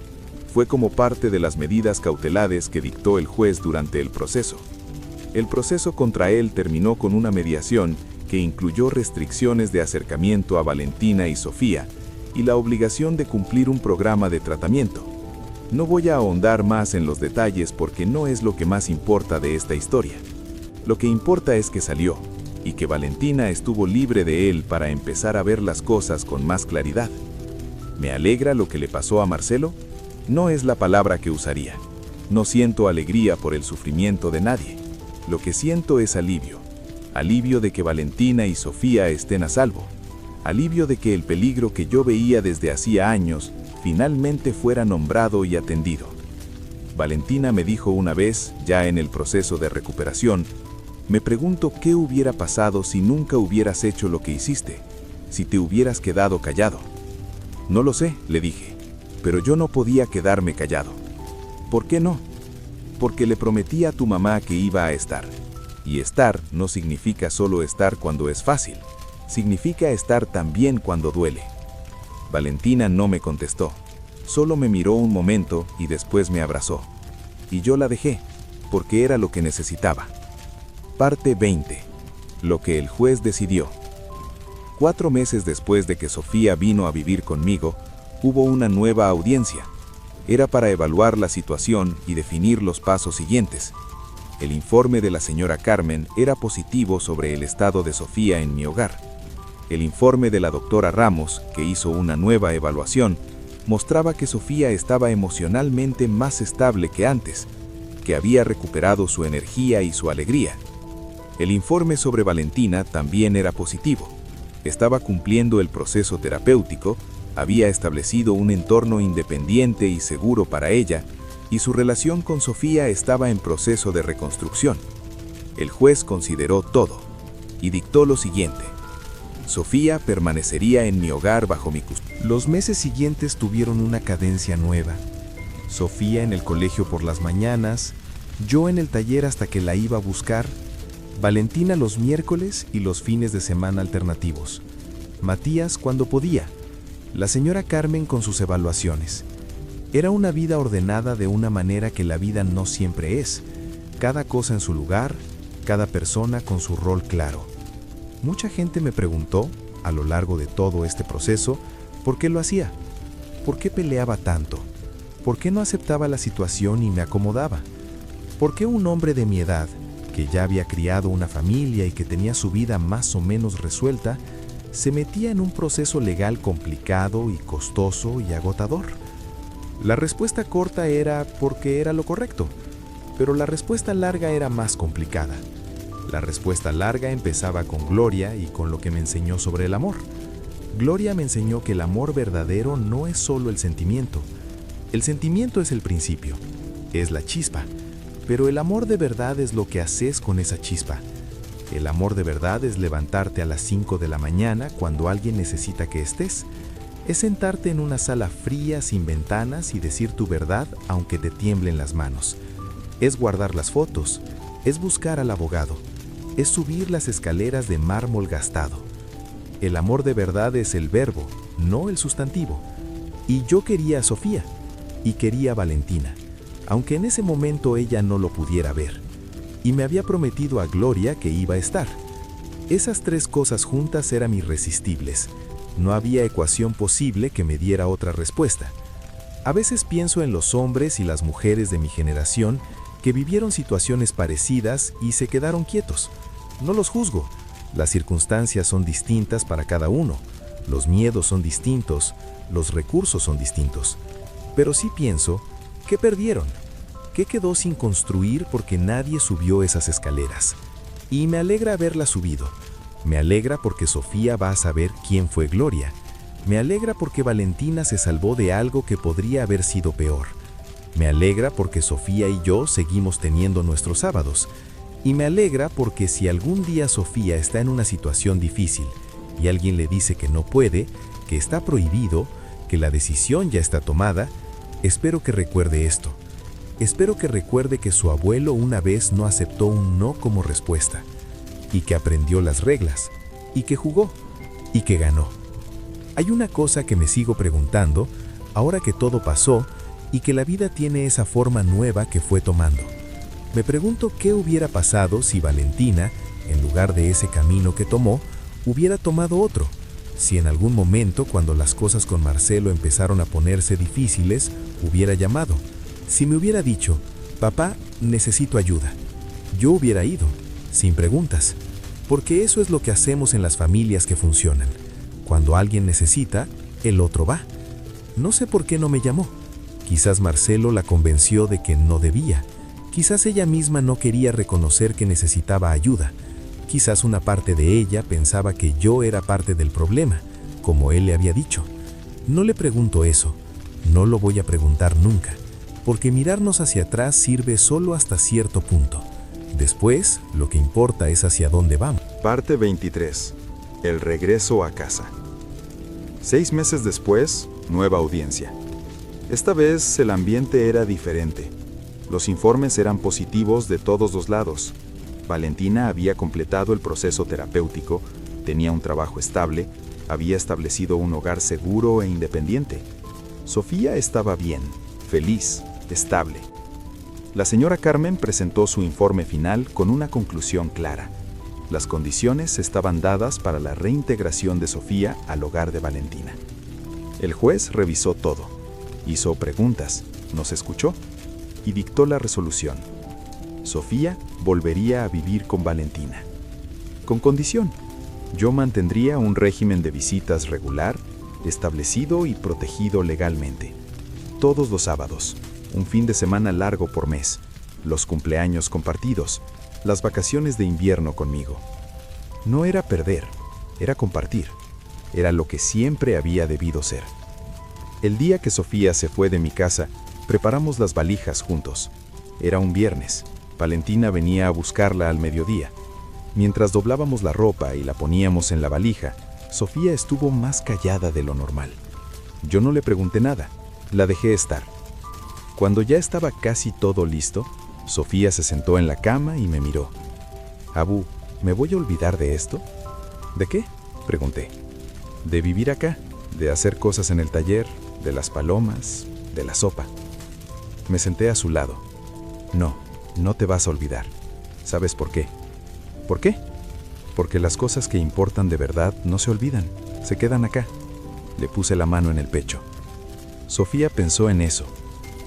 fue como parte de las medidas cautelares que dictó el juez durante el proceso. El proceso contra él terminó con una mediación que incluyó restricciones de acercamiento a Valentina y Sofía y la obligación de cumplir un programa de tratamiento. No voy a ahondar más en los detalles porque no es lo que más importa de esta historia. Lo que importa es que salió, y que Valentina estuvo libre de él para empezar a ver las cosas con más claridad. ¿Me alegra lo que le pasó a Marcelo? No es la palabra que usaría. No siento alegría por el sufrimiento de nadie. Lo que siento es alivio. Alivio de que Valentina y Sofía estén a salvo. Alivio de que el peligro que yo veía desde hacía años finalmente fuera nombrado y atendido. Valentina me dijo una vez, ya en el proceso de recuperación, me pregunto qué hubiera pasado si nunca hubieras hecho lo que hiciste, si te hubieras quedado callado. No lo sé, le dije, pero yo no podía quedarme callado. ¿Por qué no? Porque le prometí a tu mamá que iba a estar. Y estar no significa solo estar cuando es fácil, significa estar también cuando duele. Valentina no me contestó, solo me miró un momento y después me abrazó. Y yo la dejé, porque era lo que necesitaba. Parte 20. Lo que el juez decidió. 4 meses después de que Sofía vino a vivir conmigo, hubo una nueva audiencia. Era para evaluar la situación y definir los pasos siguientes. El informe de la señora Carmen era positivo sobre el estado de Sofía en mi hogar. El informe de la doctora Ramos, que hizo una nueva evaluación, mostraba que Sofía estaba emocionalmente más estable que antes, que había recuperado su energía y su alegría. El informe sobre Valentina también era positivo. Estaba cumpliendo el proceso terapéutico, había establecido un entorno independiente y seguro para ella, y su relación con Sofía estaba en proceso de reconstrucción. El juez consideró todo y dictó lo siguiente. Sofía permanecería en mi hogar bajo mi custodia. Los meses siguientes tuvieron una cadencia nueva. Sofía en el colegio por las mañanas, yo en el taller hasta que la iba a buscar, Valentina los miércoles y los fines de semana alternativos, Matías cuando podía, la señora Carmen con sus evaluaciones. Era una vida ordenada de una manera que la vida no siempre es, cada cosa en su lugar, cada persona con su rol claro. Mucha gente me preguntó, a lo largo de todo este proceso, ¿por qué lo hacía? ¿Por qué peleaba tanto? ¿Por qué no aceptaba la situación y me acomodaba? ¿Por qué un hombre de mi edad, que ya había criado una familia y que tenía su vida más o menos resuelta, se metía en un proceso legal complicado y costoso y agotador? La respuesta corta era porque era lo correcto, pero la respuesta larga era más complicada. La respuesta larga empezaba con Gloria y con lo que me enseñó sobre el amor. Gloria me enseñó que el amor verdadero no es solo el sentimiento, El sentimiento es el principio, es la chispa, pero el amor de verdad es lo que haces con esa chispa. El amor de verdad es levantarte a las 5 de la mañana cuando alguien necesita que estés. Es sentarte en una sala fría sin ventanas y decir tu verdad aunque te tiemblen las manos. Es guardar las fotos, es buscar al abogado, es subir las escaleras de mármol gastado. El amor de verdad es el verbo, no el sustantivo. Y yo quería a Sofía y quería a Valentina, aunque en ese momento ella no lo pudiera ver. Y me había prometido a Gloria que iba a estar. Esas tres cosas juntas eran irresistibles. No había ecuación posible que me diera otra respuesta. A veces pienso en los hombres y las mujeres de mi generación que vivieron situaciones parecidas y se quedaron quietos. No los juzgo. Las circunstancias son distintas para cada uno. Los miedos son distintos. Los recursos son distintos. Pero sí pienso, ¿qué perdieron? ¿Qué quedó sin construir porque nadie subió esas escaleras? Y me alegra haberlas subido. Me alegra porque Sofía va a saber quién fue Gloria. Me alegra porque Valentina se salvó de algo que podría haber sido peor. Me alegra porque Sofía y yo seguimos teniendo nuestros sábados. Y me alegra porque si algún día Sofía está en una situación difícil y alguien le dice que no puede, que está prohibido, que la decisión ya está tomada, espero que recuerde esto. Espero que recuerde que su abuelo una vez no aceptó un no como respuesta, y que aprendió las reglas, y que jugó, y que ganó. Hay una cosa que me sigo preguntando, ahora que todo pasó, y que la vida tiene esa forma nueva que fue tomando. Me pregunto qué hubiera pasado si Valentina, en lugar de ese camino que tomó, hubiera tomado otro. Si en algún momento, cuando las cosas con Marcelo empezaron a ponerse difíciles, hubiera llamado. Si me hubiera dicho, papá, necesito ayuda, yo hubiera ido, sin preguntas, porque eso es lo que hacemos en las familias que funcionan. Cuando alguien necesita, el otro va. No sé por qué no me llamó. Quizás Marcelo la convenció de que no debía. Quizás ella misma no quería reconocer que necesitaba ayuda. Quizás una parte de ella pensaba que yo era parte del problema, como él le había dicho. No le pregunto eso, no lo voy a preguntar nunca. Porque mirarnos hacia atrás sirve solo hasta cierto punto. Después, lo que importa es hacia dónde vamos. Parte 23. El regreso a casa. 6 meses después, nueva audiencia. Esta vez el ambiente era diferente. Los informes eran positivos de todos los lados. Valentina había completado el proceso terapéutico, tenía un trabajo estable, había establecido un hogar seguro e independiente. Sofía estaba bien, feliz, estable. La señora Carmen presentó su informe final con una conclusión clara. Las condiciones estaban dadas para la reintegración de Sofía al hogar de Valentina. El juez revisó todo, hizo preguntas, nos escuchó y dictó la resolución. Sofía volvería a vivir con Valentina. Con condición, yo mantendría un régimen de visitas regular, establecido y protegido legalmente. Todos los sábados, un fin de semana largo por mes, los cumpleaños compartidos, las vacaciones de invierno conmigo. No era perder, era compartir. Era lo que siempre había debido ser. El día que Sofía se fue de mi casa, preparamos las valijas juntos. Era un viernes. Valentina venía a buscarla al mediodía. Mientras doblábamos la ropa y la poníamos en la valija, Sofía estuvo más callada de lo normal. Yo no le pregunté nada, la dejé estar. Cuando ya estaba casi todo listo, Sofía se sentó en la cama y me miró. «Abu, ¿me voy a olvidar de esto?» «¿De qué?», pregunté. «De vivir acá, de hacer cosas en el taller, de las palomas, de la sopa». Me senté a su lado. «No, no te vas a olvidar. ¿Sabes por qué?» «¿Por qué?» «Porque las cosas que importan de verdad no se olvidan, se quedan acá». Le puse la mano en el pecho. Sofía pensó en eso.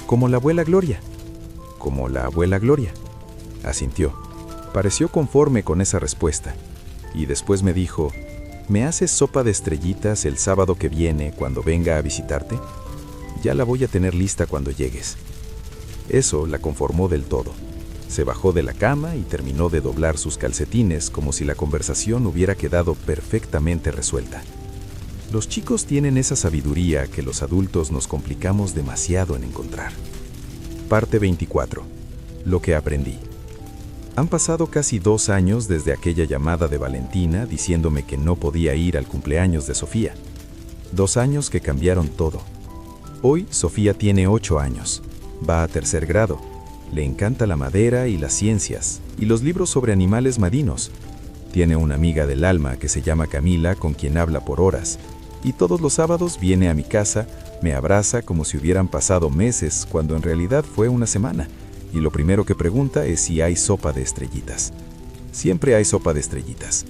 «Como la abuela Gloria». «Como la abuela Gloria», asintió. Pareció conforme con esa respuesta. Y después me dijo, «¿Me haces sopa de estrellitas el sábado que viene cuando venga a visitarte? Ya la voy a tener lista cuando llegues». Eso la conformó del todo. Se bajó de la cama y terminó de doblar sus calcetines como si la conversación hubiera quedado perfectamente resuelta. Los chicos tienen esa sabiduría que los adultos nos complicamos demasiado en encontrar. Parte 24. Lo que aprendí. Han pasado casi 2 años desde aquella llamada de Valentina diciéndome que no podía ir al cumpleaños de Sofía. 2 años que cambiaron todo. Hoy Sofía tiene 8 años. Va a 3er grado. Le encanta la madera y las ciencias, y los libros sobre animales marinos. Tiene una amiga del alma que se llama Camila, con quien habla por horas, y todos los sábados viene a mi casa, me abraza como si hubieran pasado meses, cuando en realidad fue una semana, y lo primero que pregunta es si hay sopa de estrellitas. Siempre hay sopa de estrellitas.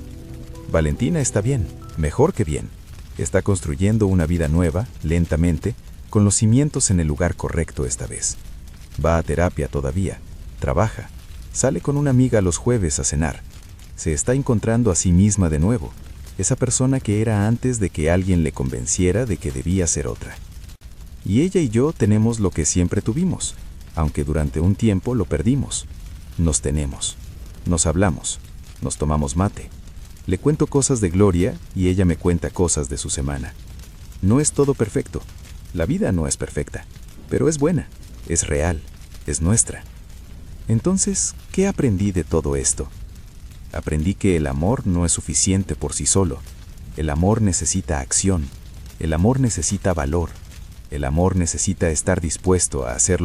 Valentina está bien, mejor que bien. Está construyendo una vida nueva, lentamente, con los cimientos en el lugar correcto esta vez. Va a terapia todavía, trabaja, sale con una amiga los jueves a cenar. Se está encontrando a sí misma de nuevo, esa persona que era antes de que alguien le convenciera de que debía ser otra. Y ella y yo tenemos lo que siempre tuvimos, aunque durante un tiempo lo perdimos. Nos tenemos, nos hablamos, nos tomamos mate. Le cuento cosas de Gloria y ella me cuenta cosas de su semana. No es todo perfecto, la vida no es perfecta, pero es buena, es real, es nuestra. Entonces, ¿qué aprendí de todo esto? Aprendí que el amor no es suficiente por sí solo. El amor necesita acción. El amor necesita valor. El amor necesita estar dispuesto a hacerlo.